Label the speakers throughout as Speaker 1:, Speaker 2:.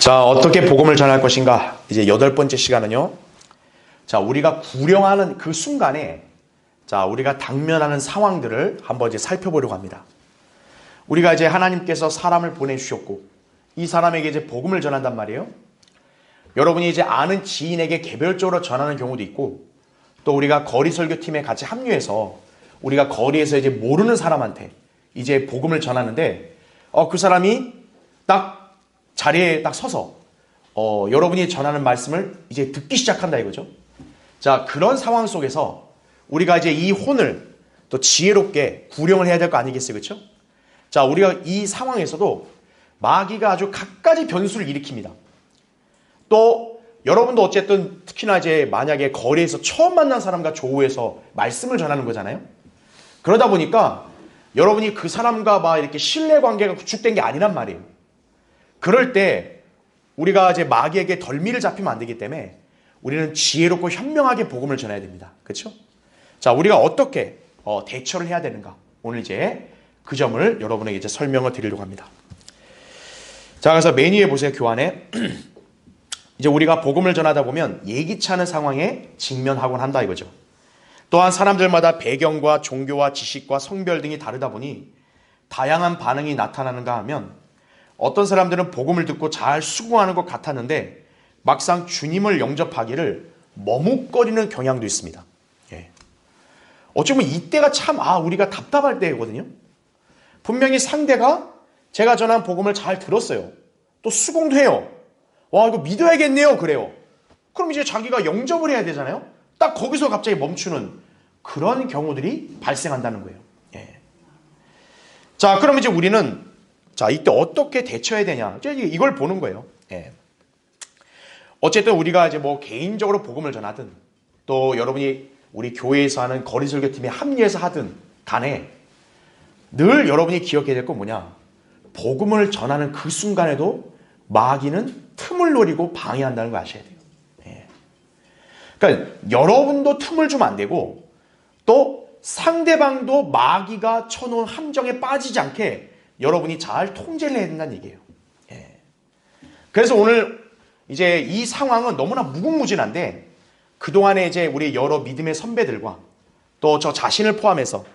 Speaker 1: 자, 어떻게 복음을 전할 것인가? 이제 8번째 시간은요. 자, 우리가 구령하는 그 순간에 자, 우리가 당면하는 상황들을 한번 이제 살펴보려고 합니다. 우리가 이제 하나님께서 사람을 보내주셨고 이 사람에게 이제 복음을 전한단 말이에요. 여러분이 이제 아는 지인에게 개별적으로 전하는 경우도 있고 또 우리가 거리 설교팀에 같이 합류해서 우리가 거리에서 이제 모르는 사람한테 이제 복음을 전하는데 그 사람이 딱 자리에 딱 서서 여러분이 전하는 말씀을 이제 듣기 시작한다 이거죠. 자, 그런 상황 속에서 우리가 이제 이 혼을 또 지혜롭게 구령을 해야 될 거 아니겠어요, 그렇죠? 자, 우리가 이 상황에서도 마귀가 아주 갖가지 변수를 일으킵니다. 또 여러분도 어쨌든 특히나 이제 만약에 거리에서 처음 만난 사람과 조우해서 말씀을 전하는 거잖아요. 그러다 보니까 여러분이 그 사람과 막 이렇게 신뢰 관계가 구축된 게 아니란 말이에요. 그럴 때 우리가 이제 마귀에게 덜미를 잡히면 안 되기 때문에 우리는 지혜롭고 현명하게 복음을 전해야 됩니다. 그렇죠? 자, 우리가 어떻게 대처를 해야 되는가? 오늘 이제 그 점을 여러분에게 이제 설명을 드리려고 합니다. 자, 그래서 맨 위에 보세요. 교환에 이제 우리가 복음을 전하다 보면 예기치 않은 상황에 직면하곤 한다 이거죠. 또한 사람들마다 배경과 종교와 지식과 성별 등이 다르다 보니 다양한 반응이 나타나는가 하면 어떤 사람들은 복음을 듣고 잘 수긍하는 것 같았는데 막상 주님을 영접하기를 머뭇거리는 경향도 있습니다. 예. 어쩌면 이때가 참 우리가 답답할 때거든요. 분명히 상대가 제가 전한 복음을 잘 들었어요. 또 수긍도 해요. 와, 이거 믿어야겠네요. 그래요. 그럼 이제 자기가 영접을 해야 되잖아요. 딱 거기서 갑자기 멈추는 그런 경우들이 발생한다는 거예요. 예. 자, 그럼 이제 우리는 자, 이때 어떻게 대처해야 되냐? 이걸 보는 거예요. 예. 어쨌든 우리가 이제 뭐 개인적으로 복음을 전하든 또 여러분이 우리 교회에서 하는 거리설교팀에 합류해서 하든 간에 늘 여러분이 기억해야 될 건 뭐냐? 복음을 전하는 그 순간에도 마귀는 틈을 노리고 방해한다는 걸 아셔야 돼요. 예. 그러니까 여러분도 틈을 주면 안 되고 또 상대방도 마귀가 쳐놓은 함정에 빠지지 않게 여러분이 잘 통제를 해야 된다는 얘기예요. 예. 그래서 오늘 이제 이 상황은 너무나 무궁무진한데 그동안에 이제 우리 여러 믿음의 선배들과 또 저 자신을 포함해서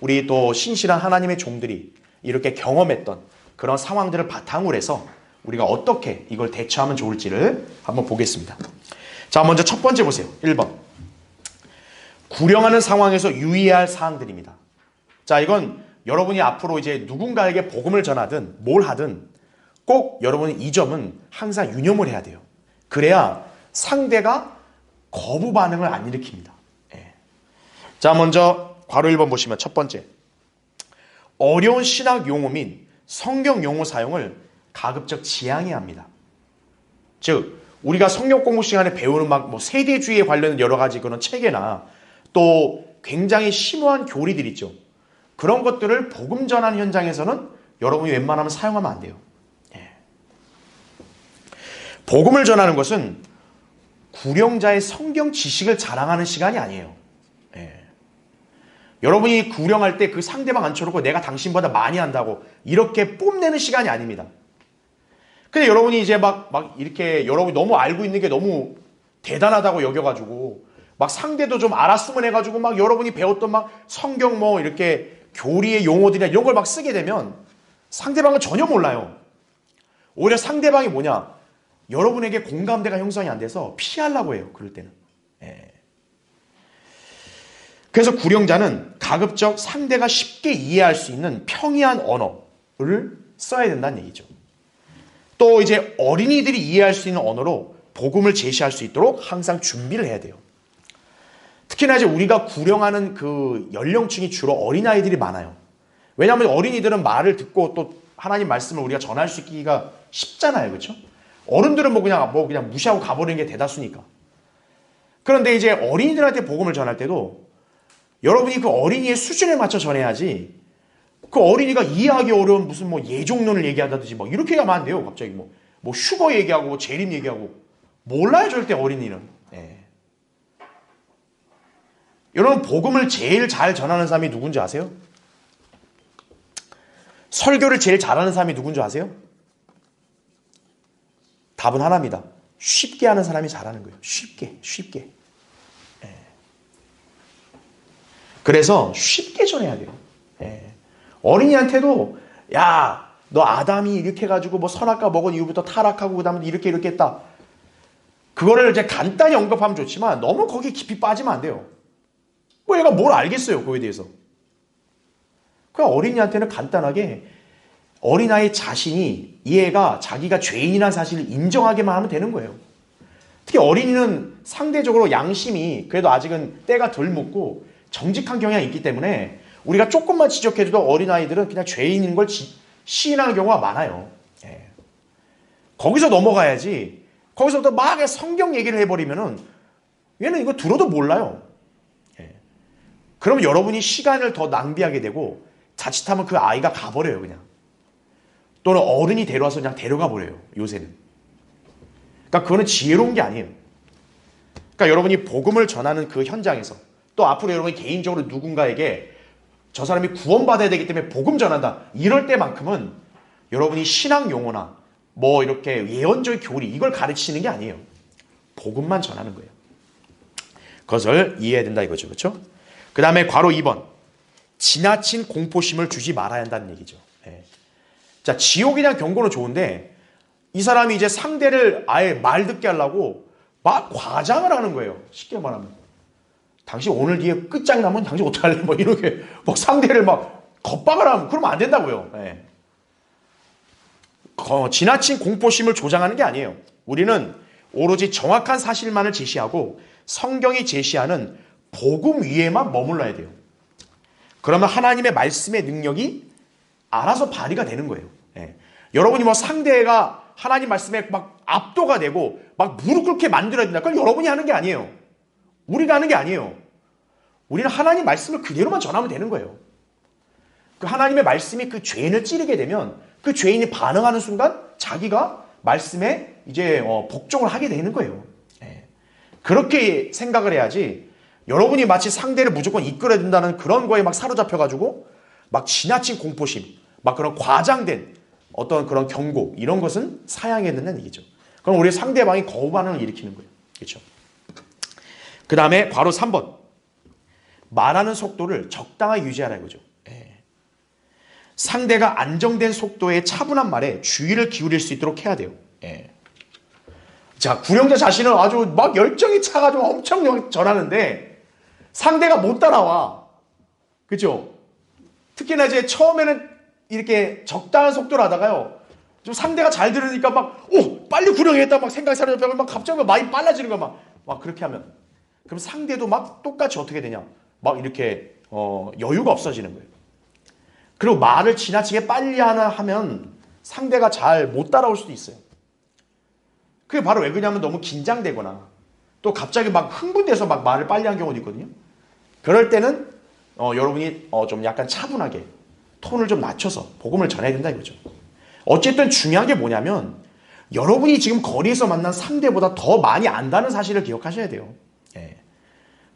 Speaker 1: 우리 또 신실한 하나님의 종들이 이렇게 경험했던 그런 상황들을 바탕으로 해서 우리가 어떻게 이걸 대처하면 좋을지를 한번 보겠습니다. 자, 먼저 첫 번째 보세요. 1번. 구령하는 상황에서 유의해야 할 사항들입니다. 자, 이건 여러분이 앞으로 이제 누군가에게 복음을 전하든 뭘 하든 꼭 여러분이 이 점은 항상 유념을 해야 돼요. 그래야 상대가 거부 반응을 안 일으킵니다. 예. 자, 먼저 괄호 1번 보시면 첫 번째. 어려운 신학 용어 및 성경 용어 사용을 가급적 지양해야 합니다. 즉, 우리가 성경 공부 시간에 배우는 막 세대주의에 관련된 여러 가지 그런 체계나 또 굉장히 심오한 교리들 있죠. 그런 것들을 복음 전하는 현장에서는 여러분이 웬만하면 사용하면 안 돼요. 예. 복음을 전하는 것은 구령자의 성경 지식을 자랑하는 시간이 아니에요. 예. 여러분이 구령할 때 그 상대방 앉혀놓고 내가 당신보다 많이 한다고 이렇게 뽐내는 시간이 아닙니다. 근데 여러분이 이제 막 이렇게 여러분이 너무 알고 있는 게 너무 대단하다고 여겨가지고 막 상대도 좀 알았으면 해가지고 막 여러분이 배웠던 막 성경 뭐 이렇게 교리의 용어들이나 이런 걸 막 쓰게 되면 상대방은 전혀 몰라요. 오히려 상대방이 뭐냐? 여러분에게 공감대가 형성이 안 돼서 피하려고 해요. 그럴 때는. 예. 그래서 구령자는 가급적 상대가 쉽게 이해할 수 있는 평이한 언어를 써야 된다는 얘기죠. 또 이제 어린이들이 이해할 수 있는 언어로 복음을 제시할 수 있도록 항상 준비를 해야 돼요. 특히나 이제 우리가 구령하는 그 연령층이 주로 어린아이들이 많아요. 왜냐하면 어린이들은 말을 듣고 또 하나님 말씀을 우리가 전할 수 있기가 쉽잖아요. 그렇죠? 어른들은 그냥 무시하고 가버리는 게 대다수니까. 그런데 이제 어린이들한테 복음을 전할 때도 여러분이 그 어린이의 수준에 맞춰 전해야지 그 어린이가 이해하기 어려운 무슨 예종론을 얘기한다든지 이렇게 하면 안 돼요. 갑자기 슈거 얘기하고 재림 얘기하고 몰라요. 절대 어린이는. 예. 여러분 복음을 제일 잘 전하는 사람이 누군지 아세요? 설교를 제일 잘하는 사람이 누군지 아세요? 답은 하나입니다. 쉽게 하는 사람이 잘하는 거예요. 쉽게. 예. 그래서 쉽게 전해야 돼요. 예. 어린이한테도 야, 너 아담이 이렇게 해가지고 뭐 선악과 먹은 이후부터 타락하고 그 다음에 이렇게 했다. 그거를 이제 간단히 언급하면 좋지만 너무 거기 깊이 빠지면 안 돼요. 뭐 얘가 뭘 알겠어요, 그거에 대해서. 그냥 어린이한테는 간단하게 어린아이 자신이 얘가 자기가 죄인이라는 사실을 인정하게만 하면 되는 거예요. 특히 어린이는 상대적으로 양심이 그래도 아직은 때가 덜 묻고 정직한 경향이 있기 때문에 우리가 조금만 지적해줘도 어린아이들은 그냥 죄인인 걸 시인하는 경우가 많아요. 예. 거기서 넘어가야지. 거기서부터 막 성경 얘기를 해버리면은 얘는 이거 들어도 몰라요. 예. 그러면 여러분이 시간을 더 낭비하게 되고 자칫하면 그 아이가 가버려요, 그냥. 또는 어른이 데려와서 그냥 데려가 버려요, 요새는. 그러니까 그거는 지혜로운 게 아니에요. 그러니까 여러분이 복음을 전하는 그 현장에서 또 앞으로 여러분이 개인적으로 누군가에게 저 사람이 구원받아야 되기 때문에 복음 전한다. 이럴 때만큼은 여러분이 신앙 용어나 뭐 이렇게 예언적 교리 이걸 가르치는 게 아니에요. 복음만 전하는 거예요. 그것을 이해해야 된다 이거죠. 그렇죠? 그 다음에 괄호 2번. 지나친 공포심을 주지 말아야 한다는 얘기죠. 네. 자, 지옥에 대한 경고는 좋은데 이 사람이 이제 상대를 아예 말 듣게 하려고 막 과장을 하는 거예요. 쉽게 말하면. 당신 오늘 뒤에 끝장나면 당신 어떡할래? 뭐 이렇게 막 상대를 막 겁박을 하면 그러면 안 된다고요. 네. 지나친 공포심을 조장하는 게 아니에요. 우리는 오로지 정확한 사실만을 제시하고 성경이 제시하는 복음 위에만 머물러야 돼요. 그러면 하나님의 말씀의 능력이 알아서 발휘가 되는 거예요. 예. 여러분이 뭐 상대가 하나님 말씀에 막 압도가 되고 막 무릎 꿇게 만들어야 된다. 그건 여러분이 하는 게 아니에요. 우리가 하는 게 아니에요. 우리는 하나님 말씀을 그대로만 전하면 되는 거예요. 그 하나님의 말씀이 그 죄인을 찌르게 되면 그 죄인이 반응하는 순간 자기가 말씀에 이제 복종을 하게 되는 거예요. 예. 그렇게 생각을 해야지 여러분이 마치 상대를 무조건 이끌어야 된다는 그런 거에 막 사로잡혀가지고 막 지나친 공포심, 막 그런 과장된 어떤 그런 경고 이런 것은 사양해야 된다는 얘기죠. 그럼 우리 상대방이 거부 반응을 일으키는 거예요. 그렇죠? 그 다음에 괄호 3번. 말하는 속도를 적당하게 유지하라 이거죠. 예. 상대가 안정된 속도의 차분한 말에 주의를 기울일 수 있도록 해야 돼요. 예. 자, 구령자 자신은 아주 막 열정이 차가지고 엄청 전하는데 상대가 못 따라와. 그죠? 특히나 이제 처음에는 이렇게 적당한 속도로 하다가요. 좀 상대가 잘 들으니까 막, 빨리 구령해야겠다. 막 생각이 사라져서 막 갑자기 많이 빨라지는 거야. 막 그렇게 하면. 그럼 상대도 막 똑같이 어떻게 되냐. 막 이렇게, 여유가 없어지는 거예요. 그리고 말을 지나치게 빨리 하면 상대가 잘 못 따라올 수도 있어요. 그게 바로 왜 그러냐면 너무 긴장되거나 또 갑자기 막 흥분돼서 막 말을 빨리 한 경우도 있거든요. 그럴 때는 여러분이 좀 약간 차분하게 톤을 좀 낮춰서 복음을 전해야 된다 이거죠. 어쨌든 중요한 게 뭐냐면 여러분이 지금 거리에서 만난 상대보다 더 많이 안다는 사실을 기억하셔야 돼요. 예.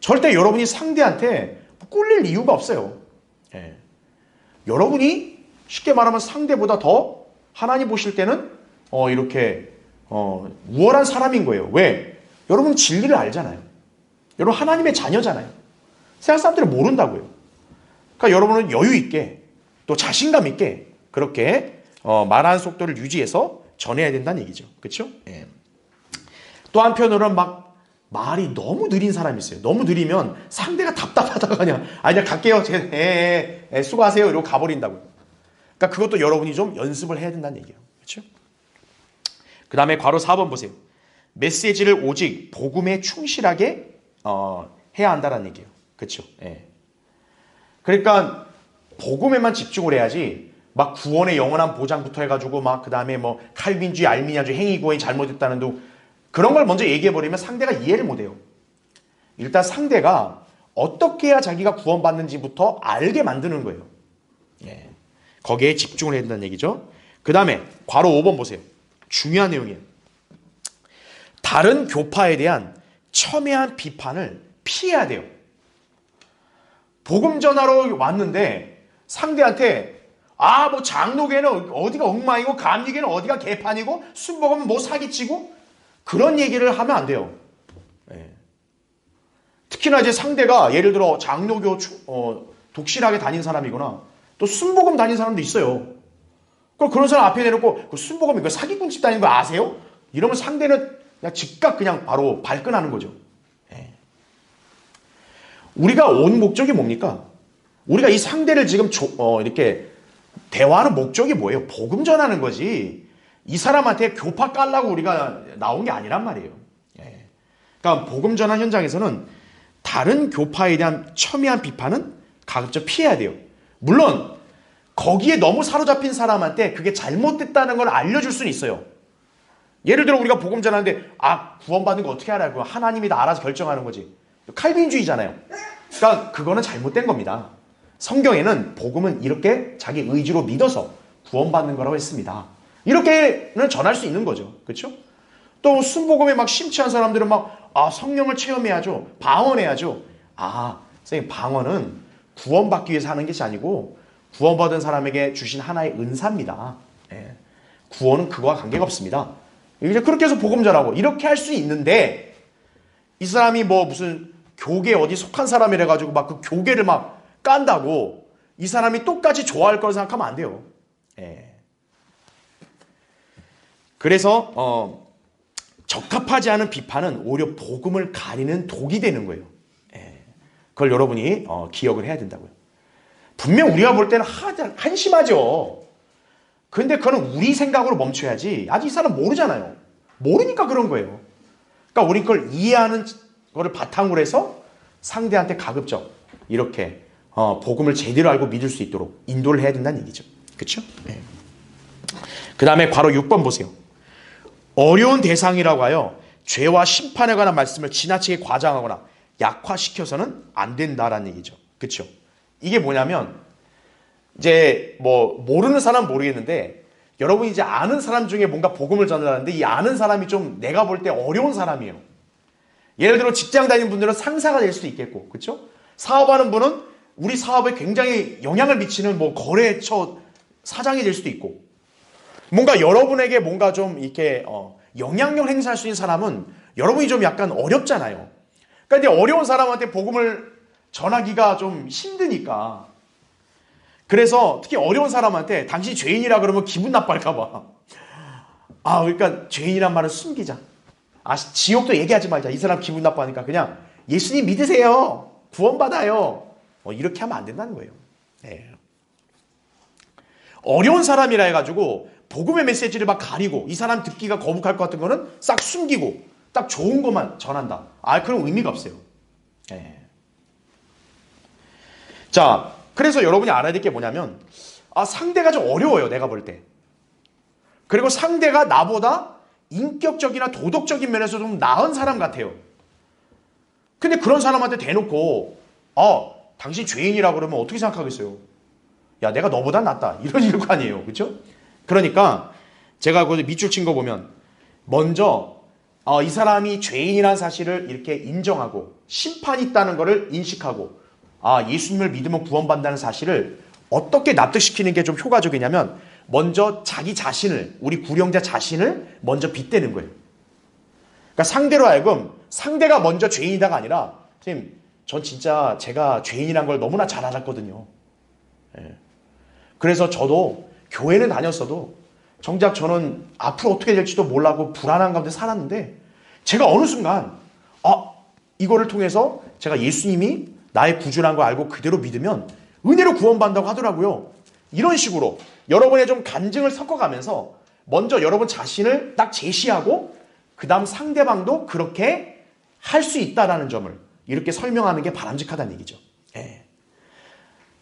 Speaker 1: 절대 여러분이 상대한테 꿀릴 이유가 없어요. 예. 여러분이 쉽게 말하면 상대보다 더 하나님 보실 때는 이렇게 우월한 사람인 거예요. 왜? 여러분 진리를 알잖아요. 여러분 하나님의 자녀잖아요. 세상 사람들은 모른다고요. 그러니까 여러분은 여유 있게 또 자신감 있게 그렇게 말하는 속도를 유지해서 전해야 된다는 얘기죠. 그렇죠? 예. 또 한편으로는 막 말이 너무 느린 사람이 있어요. 너무 느리면 상대가 답답하다가 그냥 갈게요. 수고하세요. 이러고 가버린다고요. 그러니까 그것도 여러분이 좀 연습을 해야 된다는 얘기예요. 그렇죠? 그 다음에 괄호 4번 보세요. 메시지를 오직 복음에 충실하게 해야 한다는 얘기예요. 그렇죠? 예. 그러니까 복음에만 집중을 해야지 막 구원의 영원한 보장부터 해가지고 막 그 다음에 뭐 칼빈주의, 알미니아주의, 행위구원이 잘못됐다는 둥 그런 걸 먼저 얘기해버리면 상대가 이해를 못해요. 일단 상대가 어떻게 해야 자기가 구원받는지부터 알게 만드는 거예요. 예. 거기에 집중을 해야 된다는 얘기죠. 그 다음에 괄호 5번 보세요. 중요한 내용이에요. 다른 교파에 대한 첨예한 비판을 피해야 돼요. 복음 전하러 왔는데 상대한테 뭐 장로교회는 어디가 엉망이고 감리교회는 어디가 개판이고 순복음은 뭐 사기치고 그런 얘기를 하면 안 돼요. 예. 특히나 이제 상대가 예를 들어 장로교 독실하게 다닌 사람이거나 또 순복음 다닌 사람도 있어요. 그럼 그런 사람 앞에 내놓고 그 순복음 이거 사기꾼 집 다니는 거 아세요? 이러면 상대는 그냥 즉각 그냥 바로 발끈하는 거죠. 예. 우리가 온 목적이 뭡니까? 우리가 이 상대를 지금 이렇게 대화하는 목적이 뭐예요? 복음 전하는 거지. 이 사람한테 교파 깔라고 우리가 나온 게 아니란 말이에요. 예. 그러니까 복음 전환 현장에서는 다른 교파에 대한 첨예한 비판은 가급적 피해야 돼요. 물론 거기에 너무 사로잡힌 사람한테 그게 잘못됐다는 걸 알려줄 수는 있어요. 예를 들어 우리가 복음 전하는데 구원받는 거 어떻게 알아요? 하나님이 다 알아서 결정하는 거지. 칼빈주의잖아요. 그러니까 그거는 잘못된 겁니다. 성경에는 복음은 이렇게 자기 의지로 믿어서 구원받는 거라고 했습니다. 이렇게는 전할 수 있는 거죠. 그렇죠? 또 순복음에 막 심취한 사람들은 성령을 체험해야죠. 방언해야죠. 선생님 방언은 구원받기 위해서 하는 것이 아니고 구원받은 사람에게 주신 하나의 은사입니다. 예. 구원은 그거와 관계가 없습니다. 이제 그렇게 해서 복음 전하고 이렇게 할 수 있는데 이 사람이 무슨 교계 어디 속한 사람이라 가지고 그 교계를 깐다고 이 사람이 똑같이 좋아할 거라 생각하면 안 돼요. 예. 그래서 적합하지 않은 비판은 오히려 복음을 가리는 독이 되는 거예요. 예. 그걸 여러분이 기억을 해야 된다고요. 분명 우리가 볼 때는 한심하죠. 근데 그거는 우리 생각으로 멈춰야지. 아직 이 사람 모르잖아요. 모르니까 그런 거예요. 그러니까 우리 그걸 이해하는 거를 바탕으로 해서 상대한테 가급적 이렇게 복음을 제대로 알고 믿을 수 있도록 인도를 해야 된다는 얘기죠. 그렇죠? 네. 그 다음에 괄호 6번 보세요. 어려운 대상이라고 하여 죄와 심판에 관한 말씀을 지나치게 과장하거나 약화시켜서는 안 된다라는 얘기죠. 그렇죠? 이게 뭐냐면 이제 모르는 사람은 모르겠는데 여러분이 이제 아는 사람 중에 뭔가 복음을 전하는데 이 아는 사람이 좀 내가 볼 때 어려운 사람이에요. 예를 들어 직장 다니는 분들은 상사가 될 수도 있겠고, 그렇죠? 사업하는 분은 우리 사업에 굉장히 영향을 미치는 거래처 사장이 될 수도 있고, 뭔가 여러분에게 뭔가 좀 이렇게 영향력을 행사할 수 있는 사람은 여러분이 좀 약간 어렵잖아요. 그러니까 이제 어려운 사람한테 복음을 전하기가 좀 힘드니까. 그래서 특히 어려운 사람한테 당신이 죄인이라 그러면 기분 나빠할까 봐. 그러니까 죄인이란 말은 숨기자. 지옥도 얘기하지 말자. 이 사람 기분 나빠하니까 그냥 예수님 믿으세요. 구원받아요. 이렇게 하면 안 된다는 거예요. 네. 어려운 사람이라 해가지고 복음의 메시지를 가리고 이 사람 듣기가 거북할 것 같은 거는 싹 숨기고 딱 좋은 것만 전한다. 그런 의미가 없어요. 네. 자, 그래서 여러분이 알아야 될 게 뭐냐면 상대가 좀 어려워요. 내가 볼 때. 그리고 상대가 나보다 인격적이나 도덕적인 면에서 좀 나은 사람 같아요. 근데 그런 사람한테 대놓고 당신 죄인이라고 그러면 어떻게 생각하겠어요? 야, 내가 너보다 낫다. 이럴 거 아니에요. 그렇죠? 그러니까 제가 그 밑줄 친 거 보면 먼저 이 사람이 죄인이라는 사실을 이렇게 인정하고 심판이 있다는 것을 인식하고 예수님을 믿으면 구원받는다는 사실을 어떻게 납득시키는 게 좀 효과적이냐면 먼저 자기 자신을, 우리 구령자 자신을 먼저 빗대는 거예요. 그러니까 상대로 하여금 상대가 먼저 죄인이다가 아니라 선생님, 전 진짜 제가 죄인이란 걸 너무나 잘 알았거든요. 예. 그래서 저도 교회는 다녔어도 정작 저는 앞으로 어떻게 될지도 몰라고 불안한 가운데 살았는데 제가 어느 순간 이거를 통해서 제가 예수님이 나의 구주라는 걸 알고 그대로 믿으면 은혜로 구원받는다고 하더라고요. 이런 식으로 여러분의 좀 간증을 섞어가면서 먼저 여러분 자신을 딱 제시하고 그 다음 상대방도 그렇게 할 수 있다라는 점을 이렇게 설명하는 게 바람직하다는 얘기죠. 예.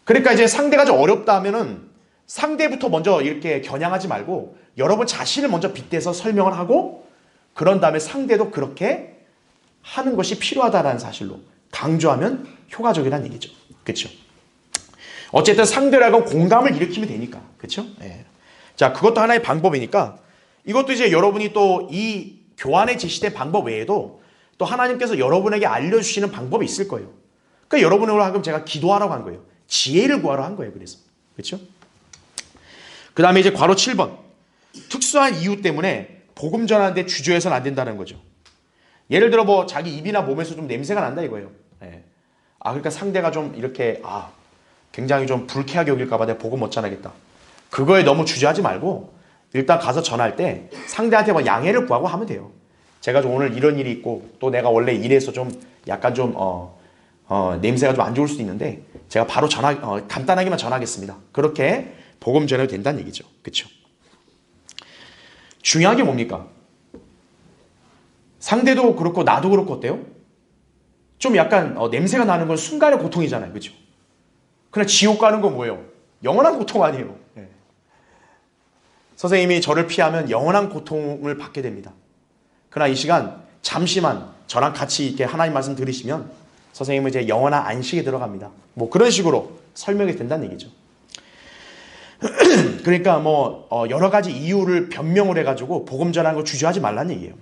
Speaker 1: 그러니까 이제 상대가 좀 어렵다 하면은 상대부터 먼저 이렇게 겨냥하지 말고 여러분 자신을 먼저 빗대서 설명을 하고 그런 다음에 상대도 그렇게 하는 것이 필요하다라는 사실로 강조하면 효과적이라는 얘기죠. 그렇죠? 어쨌든 상대라고 공감을 일으키면 되니까. 그렇죠? 예. 자, 그것도 하나의 방법이니까 이것도 이제 여러분이 또 이 교환에 제시된 방법 외에도 또 하나님께서 여러분에게 알려주시는 방법이 있을 거예요. 그러니까 여러분으로 하여금 제가 기도하라고 한 거예요. 지혜를 구하러 한 거예요. 그래서. 그렇죠? 그 다음에 이제 괄호 7번. 특수한 이유 때문에 복음 전하는데 주저해서는 안 된다는 거죠. 예를 들어 뭐 자기 입이나 몸에서 좀 냄새가 난다 이거예요. 예. 그러니까 상대가 좀 이렇게 굉장히 좀 불쾌하게 여길까봐 내가 복음 못 전하겠다. 그거에 너무 주저하지 말고 일단 가서 전할 때 상대한테 뭐 양해를 구하고 하면 돼요. 제가 좀 오늘 이런 일이 있고 또 내가 원래 일에서 좀 약간 좀 냄새가 좀 안 좋을 수도 있는데 제가 바로 간단하게만 전하겠습니다. 그렇게 복음 전해도 된다는 얘기죠. 그렇죠? 중요한 게 뭡니까? 상대도 그렇고 나도 그렇고 어때요? 좀 약간 냄새가 나는 건 순간의 고통이잖아요. 그렇죠? 그러나 지옥 가는 건 뭐예요? 영원한 고통 아니에요. 네. 선생님이 저를 피하면 영원한 고통을 받게 됩니다. 그러나 이 시간 잠시만 저랑 같이 이렇게 하나님 말씀 들으시면 선생님은 이제 영원한 안식에 들어갑니다. 뭐 그런 식으로 설명이 된다는 얘기죠. 그러니까 뭐 여러 가지 이유를 변명을 해가지고 복음 전하는 거 주저하지 말라는 얘기예요.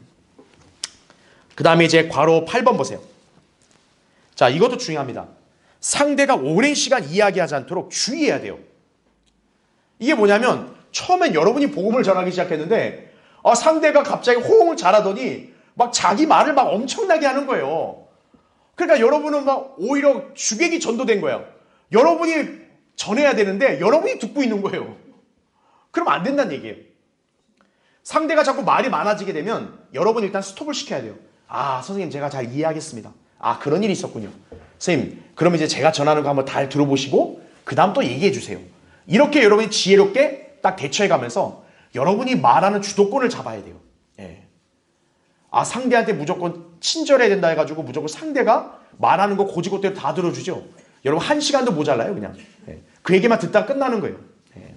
Speaker 1: 그 다음에 이제 괄호 8번 보세요. 자, 이것도 중요합니다. 상대가 오랜 시간 이야기하지 않도록 주의해야 돼요. 이게 뭐냐면 처음엔 여러분이 복음을 전하기 시작했는데 상대가 갑자기 호응을 잘하더니 막 자기 말을 막 엄청나게 하는 거예요. 그러니까 여러분은 막 오히려 주객이 전도된 거예요. 여러분이 전해야 되는데 여러분이 듣고 있는 거예요. 그러면 안 된다는 얘기예요. 상대가 자꾸 말이 많아지게 되면 여러분이 일단 스톱을 시켜야 돼요. 선생님 제가 잘 이해하겠습니다. 그런 일이 있었군요. 선생님 그럼 이제 제가 전하는 거 한번 잘 들어보시고 그 다음 또 얘기해 주세요. 이렇게 여러분이 지혜롭게 딱 대처해 가면서 여러분이 말하는 주도권을 잡아야 돼요. 예. 상대한테 무조건 친절해야 된다 해가지고 무조건 상대가 말하는 거 고지고대로 다 들어주죠. 여러분 1시간도 모자라요 그냥. 예. 그 얘기만 듣다 끝나는 거예요. 예.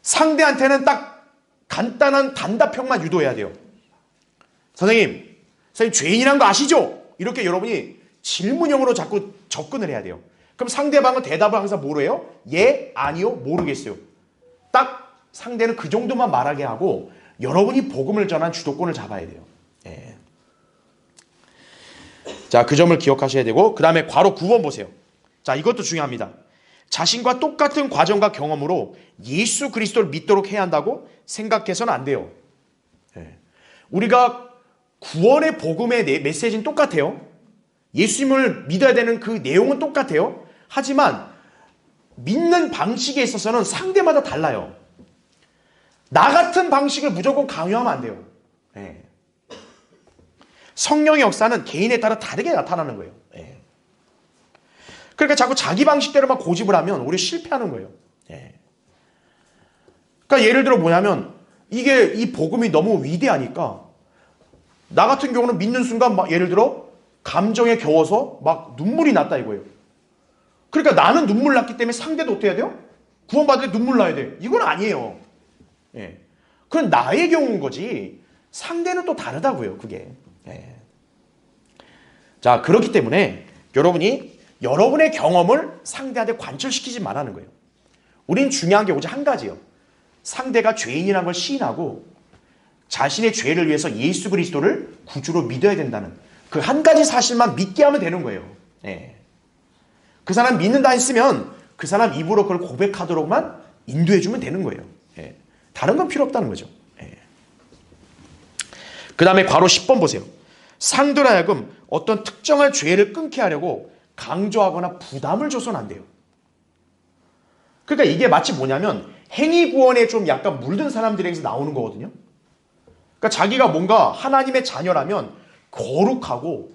Speaker 1: 상대한테는 딱 간단한 단답형만 유도해야 돼요. 선생님 죄인이란 거 아시죠? 이렇게 여러분이 질문형으로 자꾸 접근을 해야 돼요. 그럼 상대방은 대답을 항상 뭐로 해요? 예, 아니요, 모르겠어요. 딱 상대는 그 정도만 말하게 하고 여러분이 복음을 전한 주도권을 잡아야 돼요. 예. 자, 그 점을 기억하셔야 되고 그 다음에 괄호 9번 보세요. 자, 이것도 중요합니다. 자신과 똑같은 과정과 경험으로 예수 그리스도를 믿도록 해야 한다고 생각해서는 안 돼요. 예. 우리가 구원의 복음의 메시지는 똑같아요. 예수님을 믿어야 되는 그 내용은 똑같아요. 하지만 믿는 방식에 있어서는 상대마다 달라요. 나 같은 방식을 무조건 강요하면 안 돼요. 예. 성령의 역사는 개인에 따라 다르게 나타나는 거예요. 예. 그러니까 자꾸 자기 방식대로만 고집을 하면 우리 실패하는 거예요. 예. 그러니까 예를 들어 뭐냐면 이 복음이 너무 위대하니까 나 같은 경우는 믿는 순간 막 예를 들어 감정에 겨워서 막 눈물이 났다 이거예요. 그러니까 나는 눈물 났기 때문에 상대도 어떻게 해야 돼요? 구원받을 때 눈물 나야 돼. 이건 아니에요. 예. 그건 나의 경우인 거지 상대는 또 다르다고요. 그게. 예. 자, 그렇기 때문에 여러분이 여러분의 경험을 상대한테 관철시키지 말라는 거예요. 우린 중요한 게 오직 한 가지예요. 상대가 죄인이라는 걸 시인하고 자신의 죄를 위해서 예수 그리스도를 구주로 믿어야 된다는 그 한 가지 사실만 믿게 하면 되는 거예요. 예. 그 사람 믿는다 했으면 그 사람 입으로 그걸 고백하도록만 인도해주면 되는 거예요. 예. 다른 건 필요 없다는 거죠. 예. 그 다음에 괄호 10번 보세요. 상대로 하여금 어떤 특정한 죄를 끊게 하려고 강조하거나 부담을 줘서는 안 돼요. 그러니까 이게 마치 뭐냐면 행위구원에 좀 약간 물든 사람들에게서 나오는 거거든요. 그러니까 자기가 뭔가 하나님의 자녀라면 거룩하고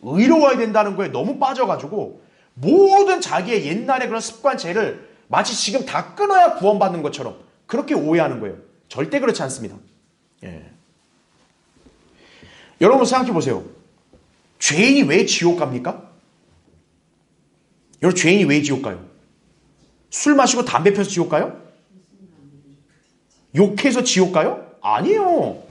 Speaker 1: 의로워야 된다는 거에 너무 빠져가지고 모든 자기의 옛날의 그런 습관 죄를 마치 지금 다 끊어야 구원받는 것처럼 그렇게 오해하는 거예요. 절대 그렇지 않습니다. 예. 여러분 생각해 보세요. 죄인이 왜 지옥 갑니까? 여러분 죄인이 왜 지옥 가요? 술 마시고 담배 펴서 지옥 가요? 욕해서 지옥 가요? 아니에요.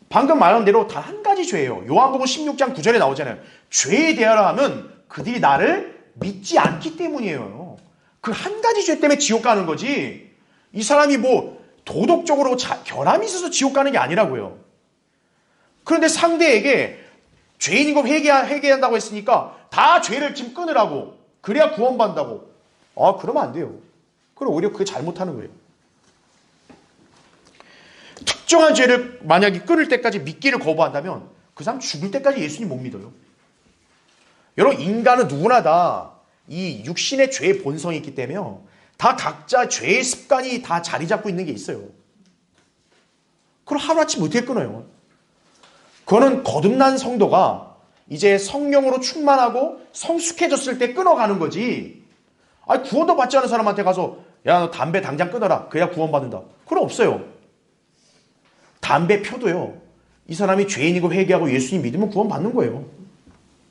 Speaker 1: 방금 말한 대로 단 한 가지 죄예요. 요한복음 16장 9절에 나오잖아요. 죄에 대하라 하면 그들이 나를 믿지 않기 때문이에요. 그 한 가지 죄 때문에 지옥 가는 거지. 이 사람이 뭐 도덕적으로 결함이 있어서 지옥 가는 게 아니라고요. 그런데 상대에게 죄인인 거 회개한다고 했으니까 다 죄를 지금 끊으라고. 그래야 구원받는다고. 그러면 안 돼요. 그럼 오히려 그게 잘못하는 거예요. 특정한 죄를 만약에 끊을 때까지 믿기를 거부한다면 그 사람 죽을 때까지 예수님 못 믿어요. 여러분, 인간은 누구나 다 이 육신의 죄의 본성이 있기 때문에 다 각자 죄의 습관이 다 자리 잡고 있는 게 있어요. 그걸 하루아침 어떻게 끊어요? 그거는 거듭난 성도가 이제 성령으로 충만하고 성숙해졌을 때 끊어가는 거지. 아니, 구원도 받지 않은 사람한테 가서 야, 너 담배 당장 끊어라. 그래야 구원받는다. 그건 없어요. 담배 펴도요, 이 사람이 죄인이고 회개하고 예수님 믿으면 구원받는 거예요.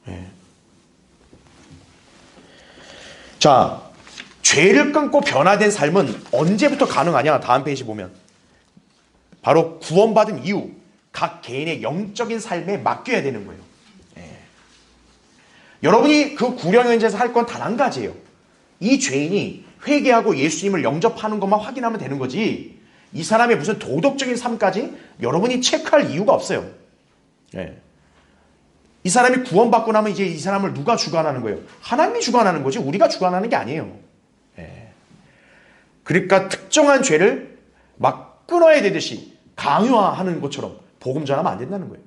Speaker 1: 네. 자, 죄를 끊고 변화된 삶은 언제부터 가능하냐? 다음 페이지 보면 바로 구원받은 이후 각 개인의 영적인 삶에 맡겨야 되는 거예요. 네. 여러분이 그 구령현재에서 할 건 단 한 가지예요. 이 죄인이 회개하고 예수님을 영접하는 것만 확인하면 되는 거지, 이 사람의 무슨 도덕적인 삶까지 여러분이 체크할 이유가 없어요. 네. 이 사람이 구원받고 나면 이제 이 사람을 누가 주관하는 거예요? 하나님이 주관하는 거지 우리가 주관하는 게 아니에요. 네. 그러니까 특정한 죄를 막 끊어야 되듯이 강요하는 것처럼 복음 전하면 안 된다는 거예요.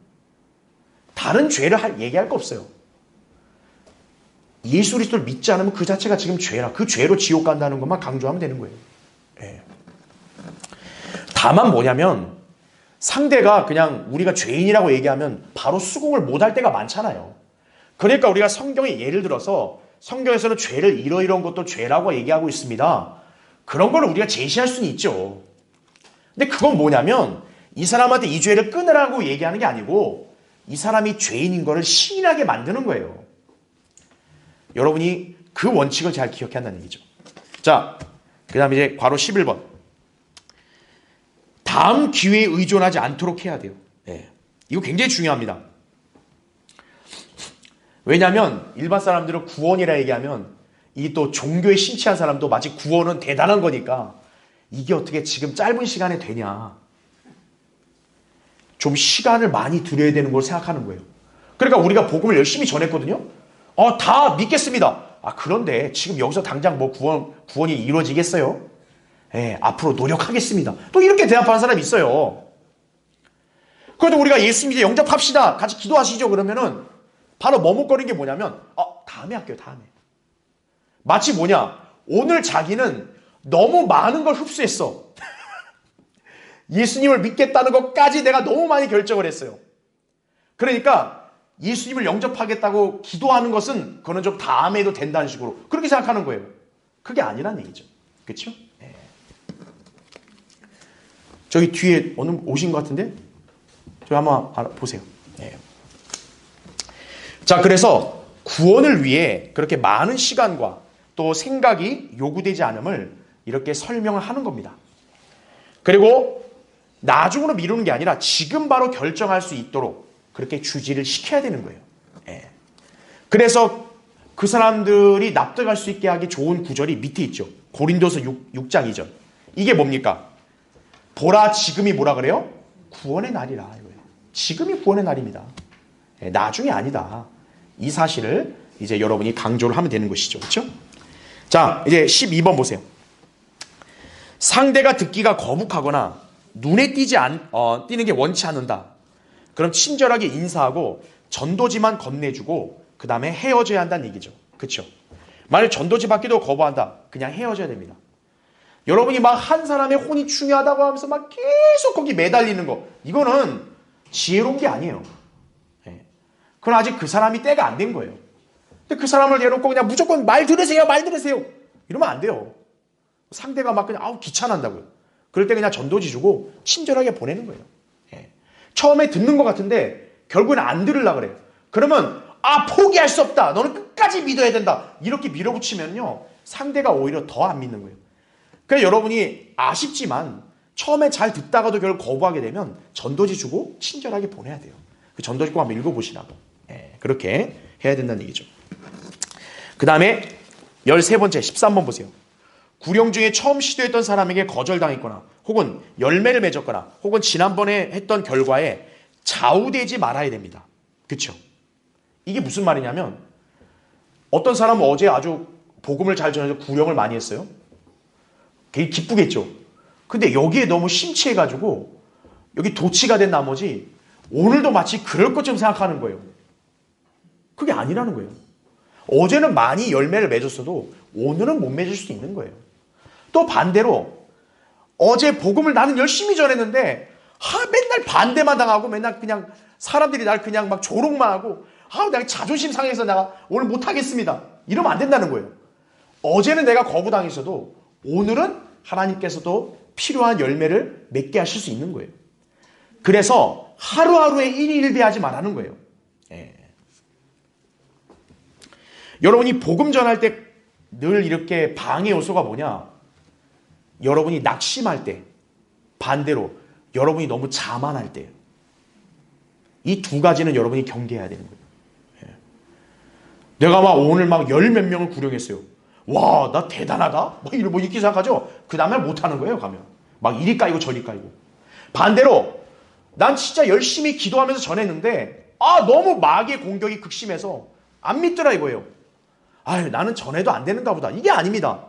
Speaker 1: 다른 죄를 얘기할 거 없어요. 예수 그리스도를 믿지 않으면 그 자체가 지금 죄라, 그 죄로 지옥 간다는 것만 강조하면 되는 거예요. 네. 다만 뭐냐면 상대가 그냥 우리가 죄인이라고 얘기하면 바로 수긍을 못할 때가 많잖아요. 그러니까 우리가 성경에 예를 들어서 성경에서는 죄를 이러이러한 것도 죄라고 얘기하고 있습니다. 그런 걸 우리가 제시할 수는 있죠. 근데 그건 뭐냐면 이 사람한테 이 죄를 끊으라고 얘기하는 게 아니고 이 사람이 죄인인 거를 시인하게 만드는 거예요. 여러분이 그 원칙을 잘 기억해야 한다는 얘기죠. 자, 그 다음에 이제 괄호 11번. 다음 기회에 의존하지 않도록 해야 돼요. 네. 이거 굉장히 중요합니다. 왜냐하면 일반 사람들은 구원이라 얘기하면 이 또 종교에 심취한 사람도 마치 구원은 대단한 거니까 이게 어떻게 지금 짧은 시간에 되냐. 좀 시간을 많이 들여야 되는 걸 생각하는 거예요. 그러니까 우리가 복음을 열심히 전했거든요. 다 믿겠습니다. 그런데 지금 여기서 당장 뭐 구원이 이루어지겠어요? 네, 앞으로 노력하겠습니다. 또 이렇게 대답하는 사람이 있어요. 그래도 우리가 예수님 이제 영접합시다. 같이 기도하시죠. 그러면은 바로 머뭇거리는 게 뭐냐면 다음에 할게요. 다음에. 마치 뭐냐, 오늘 자기는 너무 많은 걸 흡수했어. 예수님을 믿겠다는 것까지 내가 너무 많이 결정을 했어요. 그러니까 예수님을 영접하겠다고 기도하는 것은 그거는 좀 다음에 해도 된다는 식으로 그렇게 생각하는 거예요. 그게 아니란 얘기죠. 그렇죠? 네. 저기 뒤에 오늘 오신 것 같은데? 저기 한번 보세요. 네. 자, 그래서 구원을 위해 그렇게 많은 시간과 또 생각이 요구되지 않음을 이렇게 설명을 하는 겁니다. 그리고 나중으로 미루는 게 아니라 지금 바로 결정할 수 있도록 그렇게 주지를 시켜야 되는 거예요. 예. 그래서 그 사람들이 납득할 수 있게 하기 좋은 구절이 밑에 있죠. 고린도서 6장 2절. 이게 뭡니까? 보라, 지금이 뭐라 그래요? 구원의 날이라. 이거예요. 지금이 구원의 날입니다. 예, 나중이 아니다. 이 사실을 이제 여러분이 강조를 하면 되는 것이죠. 그렇죠? 자, 이제 12번 보세요. 상대가 듣기가 거북하거나 눈에 띄는 게 원치 않는다. 그럼 친절하게 인사하고 전도지만 건네주고 그 다음에 헤어져야 한다는 얘기죠. 그렇죠? 만약 전도지 받기도 거부한다. 그냥 헤어져야 됩니다. 여러분이 막 한 사람의 혼이 중요하다고 하면서 막 계속 거기 매달리는 거, 이거는 지혜로운 게 아니에요. 네. 그건 아직 그 사람이 때가 안 된 거예요. 근데 그 사람을 대놓고 그냥 무조건 말 들으세요, 말 들으세요, 이러면 안 돼요. 상대가 막 그냥 귀찮아한다고요. 그럴 때 그냥 전도지 주고 친절하게 보내는 거예요. 예. 처음에 듣는 것 같은데 결국에는 안 들으려고 그래요. 그러면 포기할 수 없다, 너는 끝까지 믿어야 된다, 이렇게 밀어붙이면요 상대가 오히려 더 안 믿는 거예요. 그러니까 여러분이 아쉽지만 처음에 잘 듣다가도 결국 거부하게 되면 전도지 주고 친절하게 보내야 돼요. 그 전도지 꼭 한번 읽어보시라고. 예. 그렇게 해야 된다는 얘기죠. 그 다음에 13번째 13번 보세요. 구령 중에 처음 시도했던 사람에게 거절당했거나 혹은 열매를 맺었거나 혹은 지난번에 했던 결과에 좌우되지 말아야 됩니다. 그렇죠? 이게 무슨 말이냐면 어떤 사람은 어제 아주 복음을 잘 전해서 구령을 많이 했어요. 되게 기쁘겠죠. 근데 여기에 너무 심취해가지고 여기 도취가 된 나머지 오늘도 마치 그럴 것처럼 생각하는 거예요. 그게 아니라는 거예요. 어제는 많이 열매를 맺었어도 오늘은 못 맺을 수도 있는 거예요. 또 반대로 어제 복음을 나는 열심히 전했는데 맨날 반대만 당하고 맨날 그냥 사람들이 날 그냥 막 조롱만 하고 내가 자존심 상해서 내가 오늘 못하겠습니다. 이러면 안 된다는 거예요. 어제는 내가 거부당했어도 오늘은 하나님께서도 필요한 열매를 맺게 하실 수 있는 거예요. 그래서 하루하루에 일희일비하지 말라는 거예요. 예. 여러분이 복음 전할 때 늘 이렇게 방해 요소가 뭐냐? 여러분이 낙심할 때, 반대로 여러분이 너무 자만할 때, 이 두 가지는 여러분이 경계해야 되는 거예요. 예. 내가 막 오늘 막 열 몇 명을 구령했어요. 와, 나 대단하다? 뭐 이렇게 생각하죠? 그 다음날 못하는 거예요, 가면. 막 이리 까이고 저리 까이고. 반대로, 난 진짜 열심히 기도하면서 전했는데, 너무 마귀의 공격이 극심해서 안 믿더라 이거예요. 나는 전해도 안 되는가 보다. 이게 아닙니다.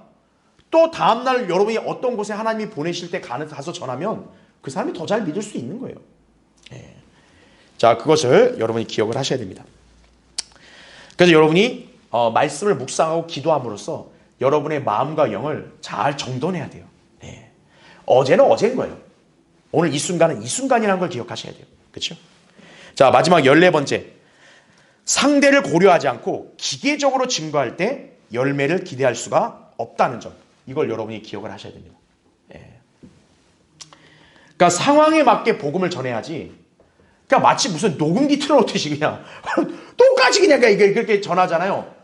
Speaker 1: 또 다음날 여러분이 어떤 곳에 하나님이 보내실 때 가서 전하면 그 사람이 더 잘 믿을 수 있는 거예요. 예. 자, 그것을 여러분이 기억을 하셔야 됩니다. 그래서 여러분이 말씀을 묵상하고 기도함으로써 여러분의 마음과 영을 잘 정돈해야 돼요. 예. 어제는 어제인 거예요. 오늘 이 순간은 이 순간이라는 걸 기억하셔야 돼요. 그렇죠? 자, 마지막 14번째. 상대를 고려하지 않고 기계적으로 증거할 때 열매를 기대할 수가 없다는 점. 이걸 여러분이 기억을 하셔야 됩니다. 예. 그러니까 상황에 맞게 복음을 전해야지. 그러니까 마치 무슨 녹음기 틀어놓듯이 그냥 똑같이 그냥 이게 그렇게 전하잖아요.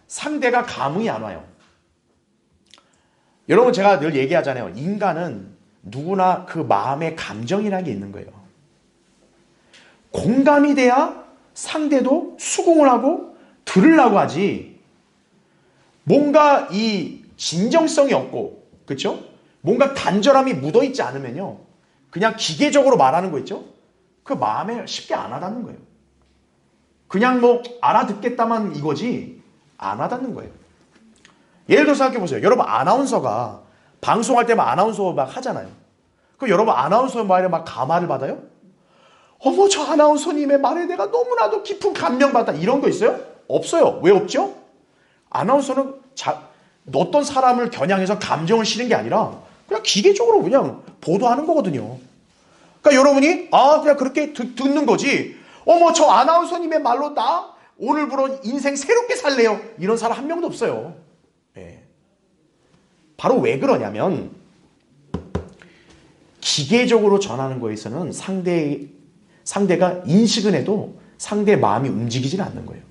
Speaker 1: 상대가 감흥이 안 와요. 여러분 제가 늘 얘기하잖아요. 인간은 누구나 그 마음의 감정이라는 게 있는 거예요. 공감이 돼야 상대도 수긍을 하고 들으려고 하지. 뭔가 이 진정성이 없고, 그렇죠? 뭔가 간절함이 묻어있지 않으면요, 그냥 기계적으로 말하는 거 있죠? 그 마음에 쉽게 안 와닿는 거예요. 그냥 뭐 알아듣겠다만 이거지 안 와닿는 거예요. 예를 들어 생각해 보세요. 여러분 아나운서가 방송할 때만 아나운서 막 하잖아요. 그럼 여러분 아나운서 말에 막 감화를 받아요? 어머, 저 아나운서님의 말에 내가 너무나도 깊은 감명받다. 이런 거 있어요? 없어요. 왜 없죠? 아나운서는 어떤 사람을 겨냥해서 감정을 실은 게 아니라 그냥 기계적으로 그냥 보도하는 거거든요. 그러니까 여러분이 그냥 그렇게 듣는 거지. 어머, 저 아나운서님의 말로 나 오늘부로 인생 새롭게 살래요. 이런 사람 한 명도 없어요. 네. 바로 왜 그러냐면 기계적으로 전하는 거에서는 상대가 인식은 해도 상대의 마음이 움직이질 않는 거예요.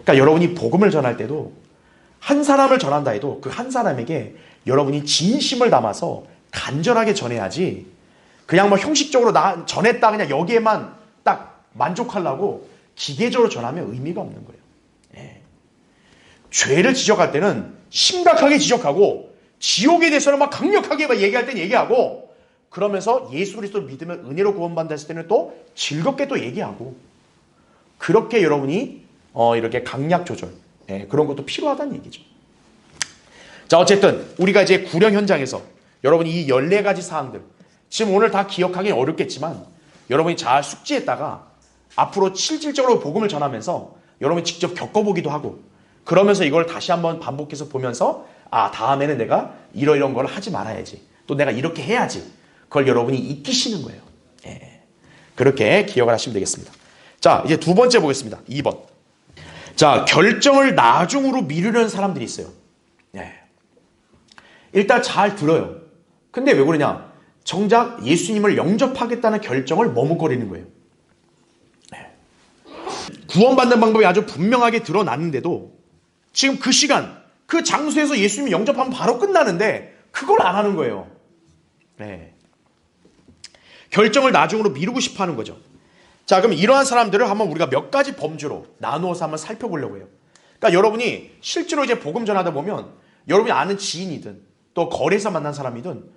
Speaker 1: 그러니까 여러분이 복음을 전할 때도 한 사람을 전한다 해도 그 한 사람에게 여러분이 진심을 담아서 간절하게 전해야지 그냥 뭐 형식적으로 나 전했다 그냥 여기에만 딱 만족하려고 기계적으로 전하면 의미가 없는 거예요. 예. 죄를 지적할 때는 심각하게 지적하고 지옥에 대해서는 막 강력하게 막 얘기할 때는 얘기하고 그러면서 예수 그리스도를 믿으면 은혜로 구원받는다 했을 때는 또 즐겁게 또 얘기하고 그렇게 여러분이 이렇게 강약 조절 그런 것도 필요하다는 얘기죠. 자, 어쨌든 우리가 이제 구령 현장에서 여러분이 이 14가지 사항들 지금 오늘 다 기억하기는 어렵겠지만 여러분이 잘 숙지했다가 앞으로 실질적으로 복음을 전하면서 여러분이 직접 겪어보기도 하고 그러면서 이걸 다시 한번 반복해서 보면서 다음에는 내가 이런 걸 하지 말아야지. 또 내가 이렇게 해야지. 그걸 여러분이 익히시는 거예요. 예. 그렇게 기억을 하시면 되겠습니다. 자, 이제 두 번째 보겠습니다. 2번. 자, 결정을 나중으로 미루려는 사람들이 있어요. 예. 일단 잘 들어요. 근데 왜 그러냐? 정작 예수님을 영접하겠다는 결정을 머뭇거리는 거예요. 예. 구원받는 방법이 아주 분명하게 드러났는데도 지금 그 시간, 그 장소에서 예수님을 영접하면 바로 끝나는데 그걸 안 하는 거예요. 예. 결정을 나중으로 미루고 싶어 하는 거죠. 자, 그럼 이러한 사람들을 한번 우리가 몇 가지 범주로 나누어서 한번 살펴보려고 해요. 그러니까 여러분이 실제로 이제 복음 전하다 보면 여러분이 아는 지인이든 또 거리에서 만난 사람이든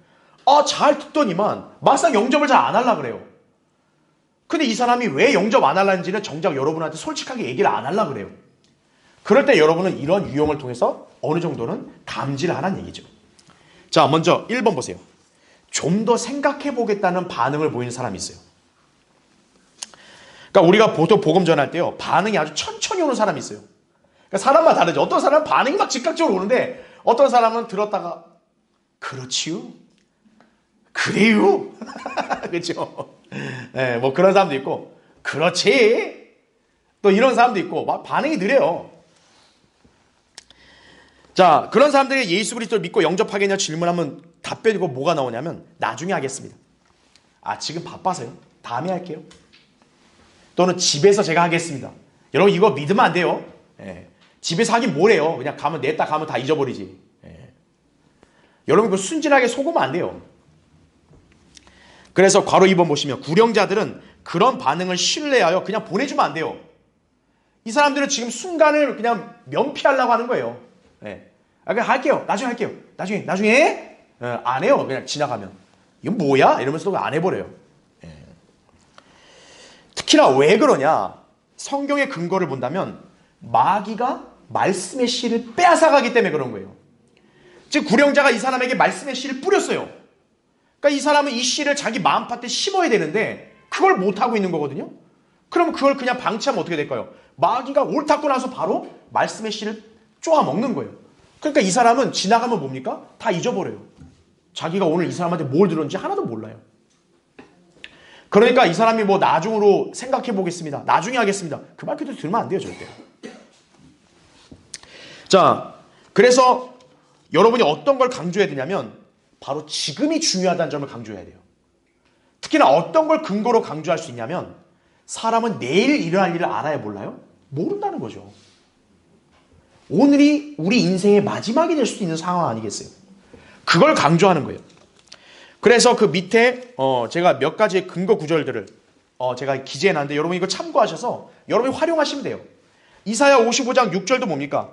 Speaker 1: 잘 듣더니만 막상 영접을 잘 안 하려고 그래요. 근데 이 사람이 왜 영접 안 하려는지는 정작 여러분한테 솔직하게 얘기를 안 하려고 그래요. 그럴 때 여러분은 이런 유형을 통해서 어느 정도는 감지를 하라는 얘기죠. 자, 먼저 1번 보세요. 좀 더 생각해 보겠다는 반응을 보이는 사람이 있어요. 그러니까 우리가 보통 복음 전할 때요, 반응이 아주 천천히 오는 사람이 있어요. 그러니까 사람마다 다르죠. 어떤 사람은 반응이 막 즉각적으로 오는데 어떤 사람은 들었다가 그렇지요? 그래요? 그렇죠? 네, 뭐 그런 사람도 있고 그렇지? 또 이런 사람도 있고 막 반응이 느려요. 자, 그런 사람들이 예수 그리스도를 믿고 영접하겠냐 질문하면 답변이 뭐가 나오냐면 나중에 하겠습니다. 아, 지금 바빠서요. 다음에 할게요. 또는 집에서 제가 하겠습니다. 여러분 이거 믿으면 안 돼요. 예. 집에서 하긴 뭐래요. 그냥 가면 냈다 가면 다 잊어버리지. 예. 여러분 그 순진하게 속으면 안 돼요. 그래서 괄호 2번 보시면 구령자들은 그런 반응을 신뢰하여 그냥 보내주면 안 돼요. 이 사람들은 지금 순간을 그냥 면피하려고 하는 거예요. 예. 아, 그냥 할게요. 나중에 할게요. 나중에 예, 안 해요. 그냥 지나가면 이건 뭐야? 이러면서 안 해버려요. 예. 특히나 왜 그러냐? 성경의 근거를 본다면 마귀가 말씀의 씨를 빼앗아가기 때문에 그런 거예요. 즉 구령자가 이 사람에게 말씀의 씨를 뿌렸어요. 그러니까 이 사람은 이 씨를 자기 마음밭에 심어야 되는데 그걸 못하고 있는 거거든요. 그럼 그걸 그냥 방치하면 어떻게 될까요? 마귀가 옳다고 나서 바로 말씀의 씨를 쪼아 먹는 거예요. 그러니까 이 사람은 지나가면 뭡니까? 다 잊어버려요. 자기가 오늘 이 사람한테 뭘 들었는지 하나도 몰라요. 그러니까 이 사람이 뭐 나중으로 생각해 보겠습니다. 나중에 하겠습니다. 그 말 그대로 들으면 안 돼요, 절대. 자, 그래서 여러분이 어떤 걸 강조해야 되냐면 바로 지금이 중요하다는 점을 강조해야 돼요. 특히나 어떤 걸 근거로 강조할 수 있냐면 사람은 내일 일어날 일을 알아야 몰라요? 모른다는 거죠. 오늘이 우리 인생의 마지막이 될 수도 있는 상황 아니겠어요? 그걸 강조하는 거예요. 그래서 그 밑에 제가 몇 가지의 근거 구절들을 제가 기재해놨는데 여러분 이거 참고하셔서 여러분이 활용하시면 돼요. 이사야 55장 6절도 뭡니까?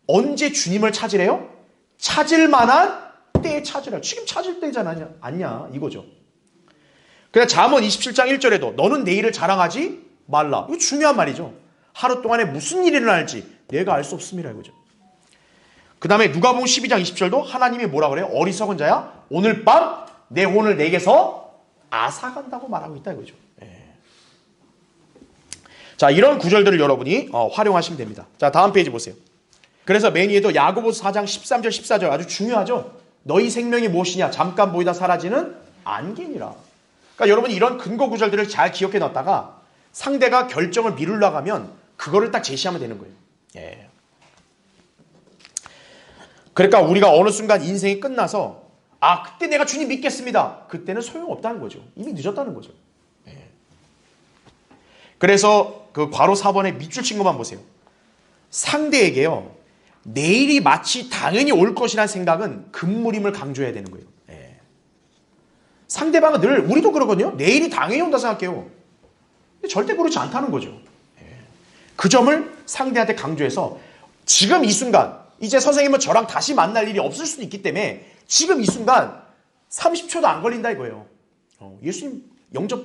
Speaker 1: 언제 주님을 찾으래요? 찾을 만한 때에 찾으라. 지금 찾을 때잖아, 아니냐 이거죠. 그냥 잠언 27장 1절에도 너는 내일을 자랑하지 말라. 이거 중요한 말이죠. 하루 동안에 무슨 일이 일어날지 내가 알 수 없습니다 이거죠. 그 다음에 누가복음 12장 20절도 하나님이 뭐라 그래요? 어리석은 자야 오늘 밤 내 혼을 내게서 앗아간다고 말하고 있다 이거죠. 예. 자, 이런 구절들을 여러분이 활용하시면 됩니다. 자, 다음 페이지 보세요. 그래서 맨 위에도 야고보서 4장 13절 14절 아주 중요하죠. 너희 생명이 무엇이냐 잠깐 보이다 사라지는 안개니라. 그러니까 여러분이 이런 근거 구절들을 잘 기억해 놨다가 상대가 결정을 미루려고 하면 그거를 딱 제시하면 되는 거예요. 예. 그러니까 우리가 어느 순간 인생이 끝나서 아, 그때 내가 주님 믿겠습니다. 그때는 소용없다는 거죠. 이미 늦었다는 거죠. 예. 그래서 그 괄호 4번의 밑줄 친 것만 보세요. 상대에게요. 내일이 마치 당연히 올 것이라는 생각은 금물임을 강조해야 되는 거예요. 예. 상대방은 늘 우리도 그러거든요. 내일이 당연히 온다 생각해요. 근데 절대 그렇지 않다는 거죠. 예. 그 점을 상대한테 강조해서 지금 이 순간 이제 선생님은 저랑 다시 만날 일이 없을 수도 있기 때문에 지금 이 순간 30초도 안 걸린다 이거예요. 예수님 영접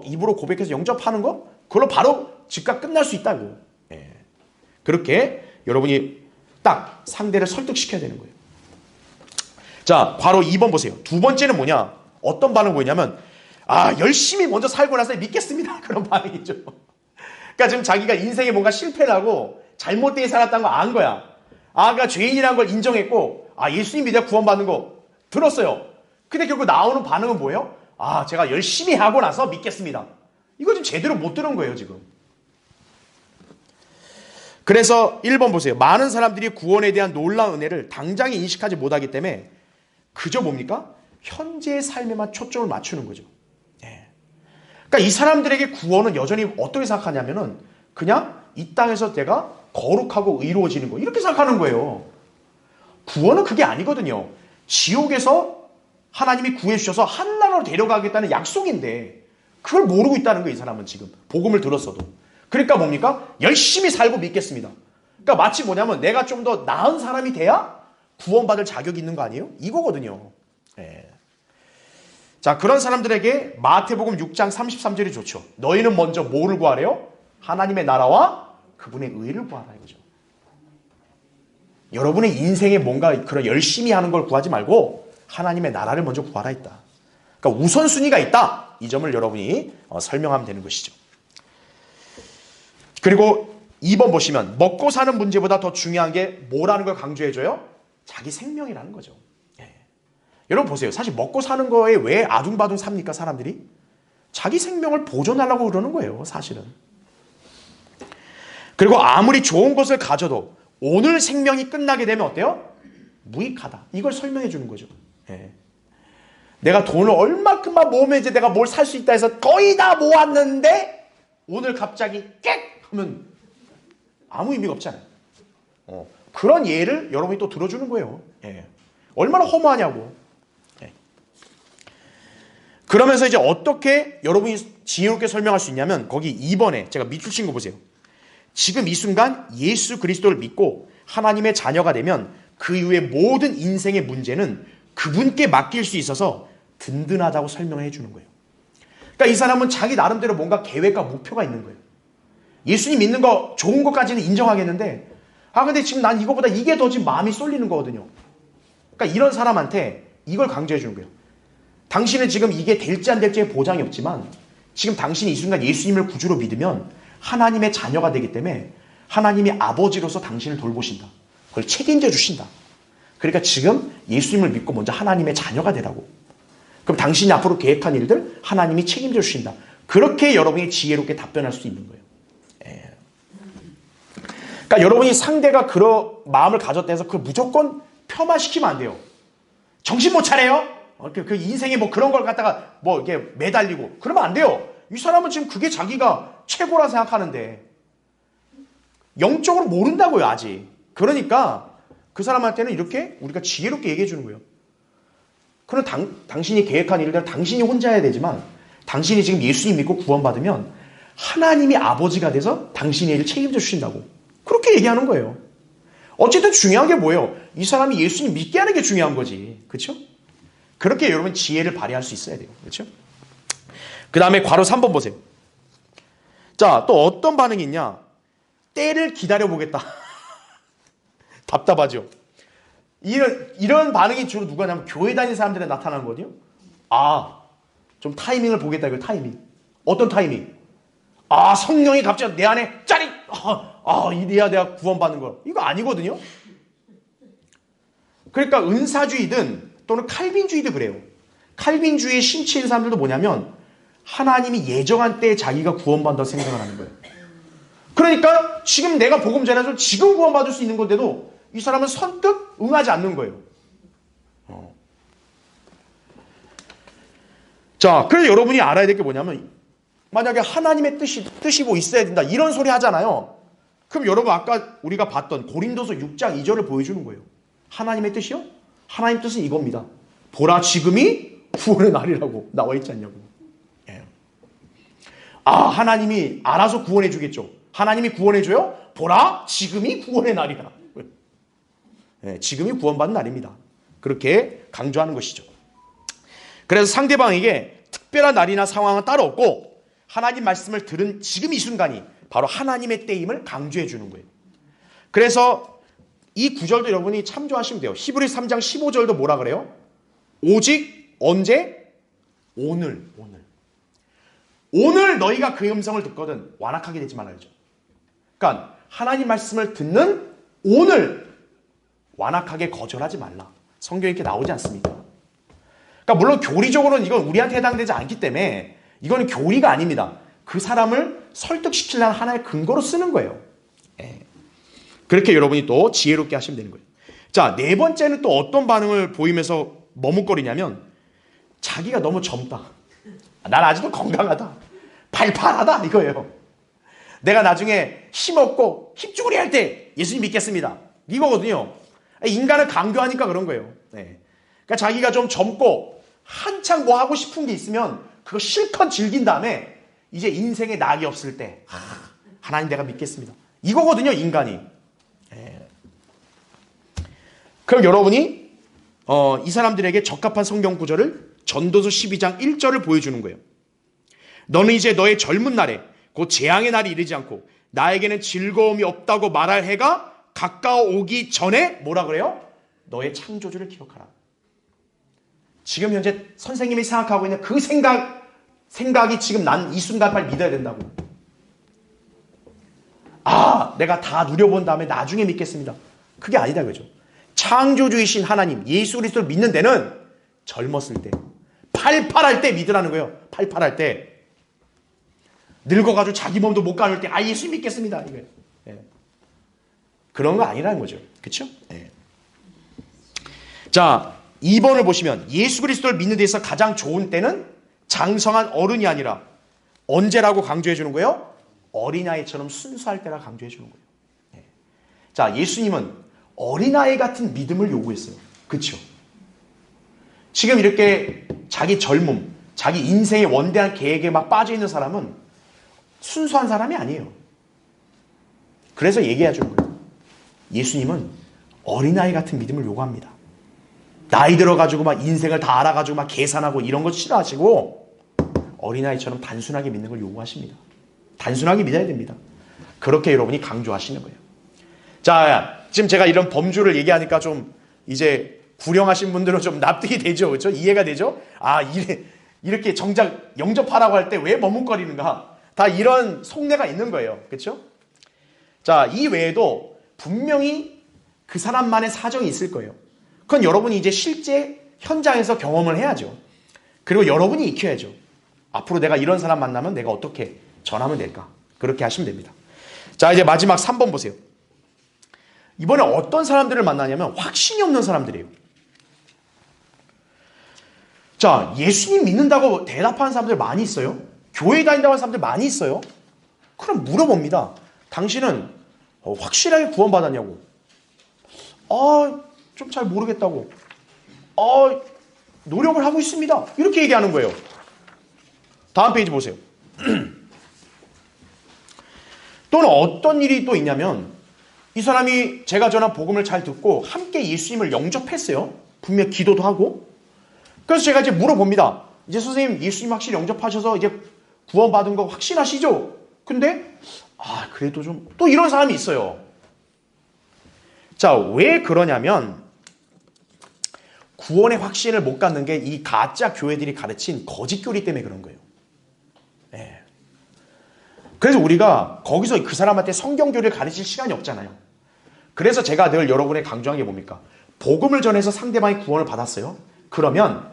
Speaker 1: 입으로 고백해서 영접하는 거 그걸로 바로 즉각 끝날 수 있다고. 예. 그렇게 여러분이 딱 상대를 설득시켜야 되는 거예요. 자, 바로 2번 보세요. 두 번째는 뭐냐? 어떤 반응 보이냐면 아, 열심히 먼저 살고 나서 믿겠습니다. 그런 반응이죠. 그러니까 지금 자기가 인생에 뭔가 실패를 하고 잘못되게 살았다는 거 안 거야. 아, 그러니까 죄인이라는 걸 인정했고 아, 예수님 믿어 구원받는 거 들었어요. 근데 결국 나오는 반응은 뭐예요? 아, 제가 열심히 하고 나서 믿겠습니다. 이거 지금 제대로 못 들은 거예요, 지금. 그래서 1번 보세요. 많은 사람들이 구원에 대한 놀라운 은혜를 당장에 인식하지 못하기 때문에 그저 뭡니까? 현재의 삶에만 초점을 맞추는 거죠. 예. 그러니까 이 사람들에게 구원은 여전히 어떻게 생각하냐면은 그냥 이 땅에서 내가 거룩하고 의로워지는 거 이렇게 생각하는 거예요. 구원은 그게 아니거든요. 지옥에서 하나님이 구해주셔서 하늘나라로 데려가겠다는 약속인데 그걸 모르고 있다는 거예요. 이 사람은 지금 복음을 들었어도. 그러니까 뭡니까? 열심히 살고 믿겠습니다. 그러니까 마치 뭐냐면 내가 좀 더 나은 사람이 돼야 구원받을 자격이 있는 거 아니에요? 이거거든요. 예. 자, 그런 사람들에게 마태복음 6장 33절이 좋죠. 너희는 먼저 뭐를 구하래요? 하나님의 나라와 그분의 의를 구하라 이거죠. 여러분의 인생에 뭔가 그런 열심히 하는 걸 구하지 말고 하나님의 나라를 먼저 구하라 했다. 그러니까 우선순위가 있다. 이 점을 여러분이 설명하면 되는 것이죠. 그리고 2번 보시면 먹고 사는 문제보다 더 중요한 게 뭐라는 걸 강조해줘요? 자기 생명이라는 거죠. 예. 여러분 보세요. 사실 먹고 사는 거에 왜 아둥바둥 삽니까? 사람들이? 자기 생명을 보존하려고 그러는 거예요. 사실은. 그리고 아무리 좋은 것을 가져도 오늘 생명이 끝나게 되면 어때요? 무익하다. 이걸 설명해 주는 거죠. 예. 내가 돈을 얼마큼만 모으면 이제 내가 뭘 살 수 있다 해서 거의 다 모았는데 오늘 갑자기 꽥 하면 아무 의미가 없잖아요. 그런 예를 여러분이 또 들어주는 거예요. 예. 얼마나 허무하냐고. 예. 그러면서 이제 어떻게 여러분이 지혜롭게 설명할 수 있냐면 거기 2번에 제가 밑줄 친 거 보세요. 지금 이 순간 예수 그리스도를 믿고 하나님의 자녀가 되면 그 이후의 모든 인생의 문제는 그분께 맡길 수 있어서 든든하다고 설명을 해주는 거예요. 그러니까 이 사람은 자기 나름대로 뭔가 계획과 목표가 있는 거예요. 예수님 믿는 거 좋은 것까지는 인정하겠는데 근데 지금 난 이거보다 이게 더 지금 마음이 쏠리는 거거든요. 그러니까 이런 사람한테 이걸 강조해 주는 거예요. 당신은 지금 이게 될지 안 될지의 보장이 없지만 지금 당신이 이 순간 예수님을 구주로 믿으면 하나님의 자녀가 되기 때문에 하나님이 아버지로서 당신을 돌보신다. 그걸 책임져 주신다. 그러니까 지금 예수님을 믿고 먼저 하나님의 자녀가 되라고. 그럼 당신이 앞으로 계획한 일들 하나님이 책임져 주신다. 그렇게 여러분이 지혜롭게 답변할 수 있는 거예요. 예. 그러니까 여러분이 상대가 그런 마음을 가졌다 해서 그걸 무조건 폄하시키면 안 돼요. 정신 못 차려요? 그 인생에 뭐 그런 걸 갖다가 뭐 이렇게 매달리고 그러면 안 돼요. 이 사람은 지금 그게 자기가 최고라 생각하는데 영적으로 모른다고요, 아직. 그러니까 그 사람한테는 이렇게 우리가 지혜롭게 얘기해 주는 거예요. 그럼 당신이 계획한 일들 당신이 혼자 해야 되지만 당신이 지금 예수님 믿고 구원받으면 하나님이 아버지가 돼서 당신의 일을 책임져 주신다고. 그렇게 얘기하는 거예요. 어쨌든 중요한 게 뭐예요? 이 사람이 예수님 믿게 하는 게 중요한 거지. 그렇죠? 그렇게 여러분 지혜를 발휘할 수 있어야 돼요. 그렇죠? 그 다음에 괄호 3번 보세요. 자, 또 어떤 반응이 있냐? 때를 기다려보겠다. 답답하죠? 이런 반응이 주로 누가 냐면 교회 다니는 사람들에 나타나는 거거든요. 좀 타이밍을 보겠다. 이거 타이밍. 어떤 타이밍? 성령이 갑자기 내 안에 짜릿! 이래야 내가 구원받는 거. 이거 아니거든요. 그러니까 은사주의든 또는 칼빈주의도 그래요. 칼빈주의의 신치인 사람들도 뭐냐면 하나님이 예정한 때에 자기가 구원받는다고 생각을 하는 거예요. 그러니까 지금 내가 복음 전해서 지금 구원받을 수 있는 건데도 이 사람은 선뜻 응하지 않는 거예요. 자, 그래서 여러분이 알아야 될 게 뭐냐면 만약에 하나님의 뜻이 뭐 있어야 된다 이런 소리 하잖아요. 그럼 여러분 아까 우리가 봤던 고린도서 6장 2절을 보여주는 거예요. 하나님의 뜻이요? 하나님 뜻은 이겁니다. 보라 지금이 구원의 날이라고 나와 있지 않냐고. 예. 하나님이 알아서 구원해 주겠죠. 하나님이 구원해 줘요? 보라 지금이 구원의 날이다. 예, 지금이 구원받는 날입니다. 그렇게 강조하는 것이죠. 그래서 상대방에게 특별한 날이나 상황은 따로 없고 하나님 말씀을 들은 지금 이 순간이 바로 하나님의 때임을 강조해 주는 거예요. 그래서 이 구절도 여러분이 참조하시면 돼요. 히브리서 3장 15절도 뭐라 그래요? 오직 언제? 오늘 너희가 그의 음성을 듣거든 완악하게 되지 말아야죠. 그러니까 하나님 말씀을 듣는 오늘 완악하게 거절하지 말라. 성경에 이렇게 나오지 않습니다. 그러니까 물론 교리적으로는 이건 우리한테 해당되지 않기 때문에 이거는 교리가 아닙니다. 그 사람을 설득시키려는 하나의 근거로 쓰는 거예요. 예. 그렇게 여러분이 또 지혜롭게 하시면 되는 거예요. 자, 네 번째는 또 어떤 반응을 보이면서 머뭇거리냐면 자기가 너무 젊다. 난 아직도 건강하다. 발팔하다 이거예요. 내가 나중에 힘없고 힘주구리 할 때 예수님 믿겠습니다. 이거거든요. 인간을 강조하니까 그런 거예요. 네. 그러니까 자기가 좀 젊고 한창 뭐 하고 싶은 게 있으면 그거 실컷 즐긴 다음에 이제 인생에 낙이 없을 때 하나님 내가 믿겠습니다. 이거거든요, 인간이. 네. 그럼 여러분이 이 사람들에게 적합한 성경 구절을 전도서 12장 1절을 보여주는 거예요. 너는 이제 너의 젊은 날에 곧 재앙의 날이 이르지 않고 나에게는 즐거움이 없다고 말할 해가 가까워 오기 전에 뭐라 그래요? 너의 창조주를 기억하라. 지금 현재 선생님이 생각하고 있는 그 생각이 지금 난 이 순간 빨리 믿어야 된다고. 아, 내가 다 누려본 다음에 나중에 믿겠습니다. 그게 아니다, 그죠? 창조주이신 하나님, 예수 그리스도를 믿는 데는 젊었을 때, 팔팔할 때 믿으라는 거예요. 팔팔할 때. 늙어가지고 자기 몸도 못 가눌 때, 아, 예수 믿겠습니다. 이거예요. 예. 그런 거 아니라는 거죠. 그렇죠? 예. 자, 2번을 보시면 예수 그리스도를 믿는 데 있어서 가장 좋은 때는 장성한 어른이 아니라 언제라고 강조해 주는 거예요? 어린아이처럼 순수할 때라 강조해 주는 거예요. 예. 자, 예수님은 어린아이 같은 믿음을 요구했어요. 그렇죠? 지금 이렇게 자기 젊음, 자기 인생의 원대한 계획에 막 빠져 있는 사람은 순수한 사람이 아니에요. 그래서 얘기해 주는 거예요. 예수님은 어린아이 같은 믿음을 요구합니다. 나이 들어가지고 막 인생을 다 알아가지고 막 계산하고 이런 거 싫어하시고 어린아이처럼 단순하게 믿는 걸 요구하십니다. 단순하게 믿어야 됩니다. 그렇게 여러분이 강조하시는 거예요. 자, 지금 제가 이런 범주를 얘기하니까 좀 이제 구령하신 분들은 좀 납득이 되죠. 그렇죠? 이해가 되죠? 아, 이렇게 정작 영접하라고 할 때 왜 머뭇거리는가? 다 이런 속내가 있는 거예요. 그렇죠? 자, 이 외에도 분명히 그 사람만의 사정이 있을 거예요. 그건 여러분이 이제 실제 현장에서 경험을 해야죠. 그리고 여러분이 익혀야죠. 앞으로 내가 이런 사람 만나면 내가 어떻게 전하면 될까? 그렇게 하시면 됩니다. 자, 이제 마지막 3번 보세요. 이번에 어떤 사람들을 만나냐면 확신이 없는 사람들이에요. 자, 예수님 믿는다고 대답하는 사람들 많이 있어요. 교회 다닌다고 하는 사람들 많이 있어요. 그럼 물어봅니다. 당신은 확실하게 구원받았냐고. 좀 잘 모르겠다고. 노력을 하고 있습니다. 이렇게 얘기하는 거예요. 다음 페이지 보세요. 또는 어떤 일이 또 있냐면 이 사람이 제가 전한 복음을 잘 듣고 함께 예수님을 영접했어요. 분명 기도도 하고. 그래서 제가 이제 물어봅니다. 이제 선생님 예수님 확실히 영접하셔서 이제 구원받은 거 확신하시죠? 근데 그래도 좀 또 이런 사람이 있어요. 자, 왜 그러냐면 구원의 확신을 못 갖는 게 이 가짜 교회들이 가르친 거짓 교리 때문에 그런 거예요. 네. 그래서 우리가 거기서 그 사람한테 성경 교리를 가르칠 시간이 없잖아요. 그래서 제가 늘 여러분에 강조한 게 뭡니까? 복음을 전해서 상대방이 구원을 받았어요. 그러면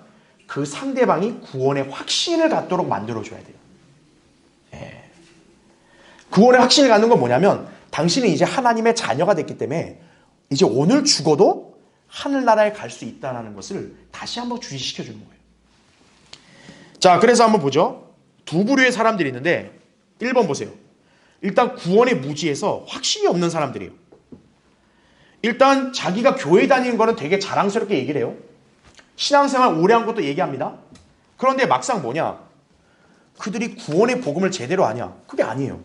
Speaker 1: 그 상대방이 구원의 확신을 갖도록 만들어줘야 돼요. 네. 구원의 확신을 갖는 건 뭐냐면 당신은 이제 하나님의 자녀가 됐기 때문에 이제 오늘 죽어도 하늘나라에 갈 수 있다는 것을 다시 한번 주시시켜 주는 거예요. 자, 그래서 한번 보죠. 두 부류의 사람들이 있는데 1번 보세요. 일단 구원의 무지에서 확신이 없는 사람들이에요. 일단 자기가 교회 다니는 거는 되게 자랑스럽게 얘기를 해요. 신앙생활 오래 한 것도 얘기합니다. 그런데 막상 뭐냐? 그들이 구원의 복음을 제대로 아냐? 그게 아니에요.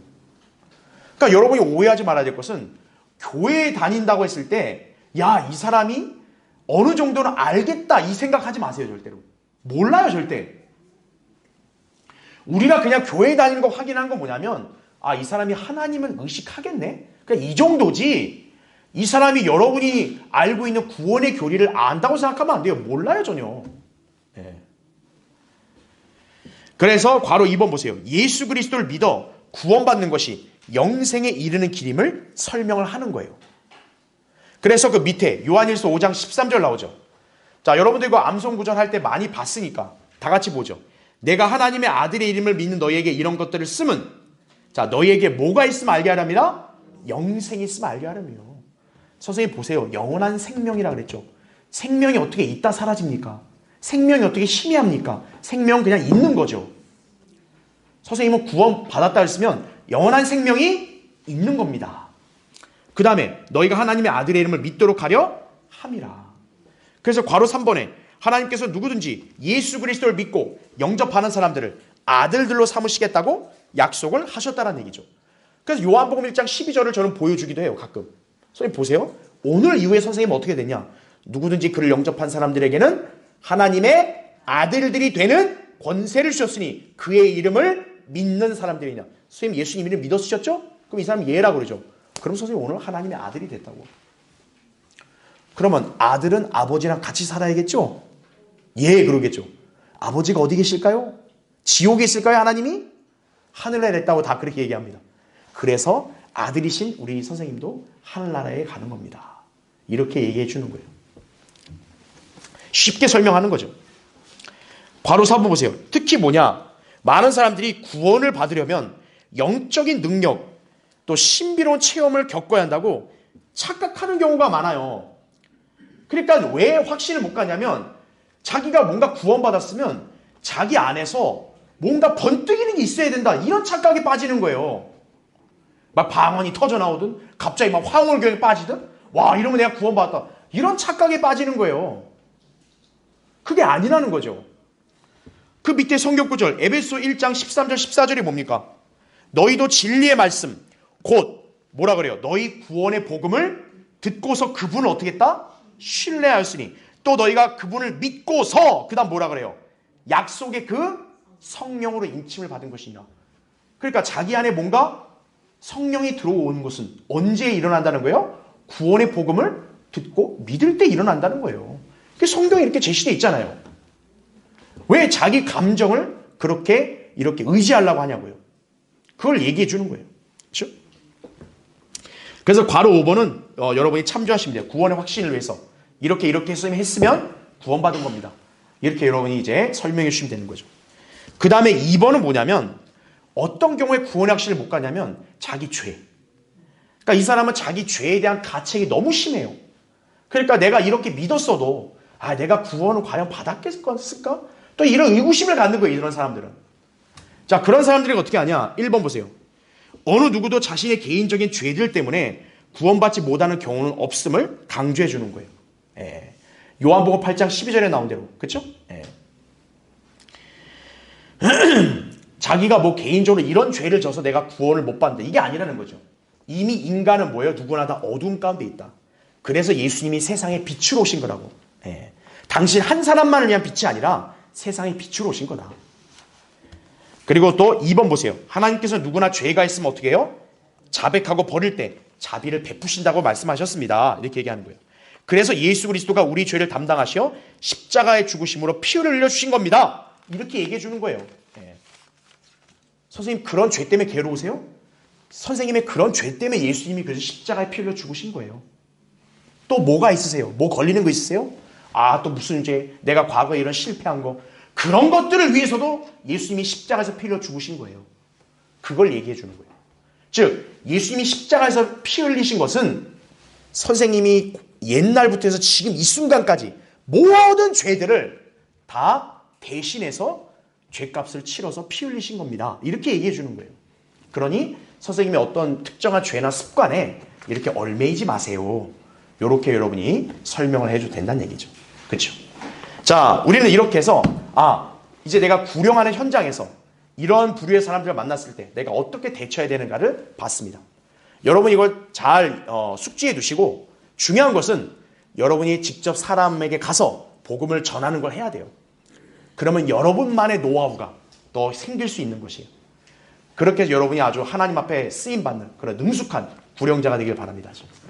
Speaker 1: 그러니까 여러분이 오해하지 말아야 될 것은 교회에 다닌다고 했을 때 야, 이 사람이 어느 정도는 알겠다 이 생각하지 마세요. 절대로. 몰라요. 절대. 우리가 그냥 교회 다니는 거 확인하는 건 뭐냐면 이 사람이 하나님을 의식하겠네. 그러니까 이 정도지 이 사람이 여러분이 알고 있는 구원의 교리를 안다고 생각하면 안 돼요. 몰라요. 전혀. 네. 그래서 괄호 2번 보세요. 예수 그리스도를 믿어 구원받는 것이 영생에 이르는 길임을 설명을 하는 거예요. 그래서 그 밑에 요한일서 5장 13절 나오죠. 자, 여러분들 이거 암송구절 할 때 많이 봤으니까 다 같이 보죠. 내가 하나님의 아들의 이름을 믿는 너희에게 이런 것들을 쓰면 자, 너희에게 뭐가 있으면 알게 하랍니다. 영생이 있으면 알게 하라며. 선생님 보세요. 영원한 생명이라 그랬죠. 생명이 어떻게 있다 사라집니까? 생명이 어떻게 희미합니까? 생명은 그냥 있는 거죠. 선생님은 구원 받았다 했으면 영원한 생명이 있는 겁니다. 그 다음에 너희가 하나님의 아들의 이름을 믿도록 하려 함이라. 그래서 괄호 3번에 하나님께서 누구든지 예수 그리스도를 믿고 영접하는 사람들을 아들들로 삼으시겠다고 약속을 하셨다는 얘기죠. 그래서 요한복음 1장 12절을 저는 보여주기도 해요. 가끔. 선생님 보세요. 오늘 이후에 선생님은 어떻게 되냐. 누구든지 그를 영접한 사람들에게는 하나님의 아들들이 되는 권세를 주셨으니 그의 이름을 믿는 사람들이냐. 선생님 예수님 이름 믿어 쓰셨죠? 그럼 이 사람이 얘라고 그러죠. 그럼 선생님 오늘 하나님의 아들이 됐다고. 그러면 아들은 아버지랑 같이 살아야겠죠? 예, 그러겠죠. 아버지가 어디 계실까요? 지옥에 있을까요, 하나님이? 하늘에 냈다고 다 그렇게 얘기합니다. 그래서 아들이신 우리 선생님도 하늘나라에 가는 겁니다. 이렇게 얘기해 주는 거예요. 쉽게 설명하는 거죠. 바로 한번 보세요. 특히 뭐냐? 많은 사람들이 구원을 받으려면 영적인 능력, 또 신비로운 체험을 겪어야 한다고 착각하는 경우가 많아요. 그러니까 왜 확신을 못 가냐면 자기가 뭔가 구원받았으면 자기 안에서 뭔가 번뜩이는 게 있어야 된다. 이런 착각에 빠지는 거예요. 막 방언이 터져 나오든 갑자기 막 황홀경에 빠지든 와 이러면 내가 구원받았다. 이런 착각에 빠지는 거예요. 그게 아니라는 거죠. 그 밑에 성경 구절 에베소 1장 13절 14절이 뭡니까? 너희도 진리의 말씀 곧 뭐라 그래요? 너희 구원의 복음을 듣고서 그분을 어떻게 했다? 신뢰하였으니 또 너희가 그분을 믿고서 그 다음 뭐라 그래요? 약속의 그 성령으로 인침을 받은 것이냐. 그러니까 자기 안에 뭔가 성령이 들어오는 것은 언제 일어난다는 거예요? 구원의 복음을 듣고 믿을 때 일어난다는 거예요. 성경에 이렇게 제시되어 있잖아요. 왜 자기 감정을 이렇게 의지하려고 하냐고요. 그걸 얘기해 주는 거예요. 그렇죠? 그래서 괄호 5번은 여러분이 참조하시면 돼요. 구원의 확신을 위해서 이렇게 했으면 구원받은 겁니다. 이렇게 여러분이 이제 설명해 주시면 되는 거죠. 그 다음에 2번은 뭐냐면 어떤 경우에 구원의 확신을 못 가냐면 자기 죄. 그러니까 이 사람은 자기 죄에 대한 가책이 너무 심해요. 그러니까 내가 이렇게 믿었어도 내가 구원을 과연 받았을까? 또 이런 의구심을 갖는 거예요. 이런 사람들은. 자, 그런 사람들이 어떻게 하냐? 1번 보세요. 어느 누구도 자신의 개인적인 죄들 때문에 구원받지 못하는 경우는 없음을 강조해 주는 거예요. 예. 요한복음 8장 12절에 나온 대로. 그렇죠? 예. 자기가 뭐 개인적으로 이런 죄를 져서 내가 구원을 못 받는다. 이게 아니라는 거죠. 이미 인간은 뭐예요? 누구나 다 어두움 가운데 있다. 그래서 예수님이 세상에 빛으로 오신 거라고. 예. 당신 한 사람만을 위한 빛이 아니라 세상에 빛으로 오신 거다. 그리고 또 2번 보세요. 하나님께서 누구나 죄가 있으면 어떻게 해요? 자백하고 버릴 때 자비를 베푸신다고 말씀하셨습니다. 이렇게 얘기하는 거예요. 그래서 예수 그리스도가 우리 죄를 담당하시어 십자가에 죽으심으로 피를 흘려주신 겁니다. 이렇게 얘기해 주는 거예요. 예. 선생님 그런 죄 때문에 괴로우세요? 선생님의 그런 죄 때문에 예수님이 그래서 십자가에 피 흘려 죽으신 거예요. 또 뭐가 있으세요? 뭐 걸리는 거 있으세요? 또 무슨 죄, 내가 과거에 이런 실패한 거 그런 것들을 위해서도 예수님이 십자가에서 피 흘려 죽으신 거예요. 그걸 얘기해 주는 거예요. 즉 예수님이 십자가에서 피 흘리신 것은 선생님이 옛날부터 해서 지금 이 순간까지 모든 죄들을 다 대신해서 죄값을 치러서 피 흘리신 겁니다. 이렇게 얘기해 주는 거예요. 그러니 선생님의 어떤 특정한 죄나 습관에 이렇게 얽매이지 마세요. 이렇게 여러분이 설명을 해줘도 된다는 얘기죠. 그렇죠? 자, 우리는 이렇게 해서 이제 내가 구령하는 현장에서 이런 부류의 사람들을 만났을 때 내가 어떻게 대처해야 되는가를 봤습니다. 여러분 이걸 잘 숙지해 두시고 중요한 것은 여러분이 직접 사람에게 가서 복음을 전하는 걸 해야 돼요. 그러면 여러분만의 노하우가 더 생길 수 있는 것이에요. 그렇게 해서 여러분이 아주 하나님 앞에 쓰임받는 그런 능숙한 구령자가 되길 바랍니다.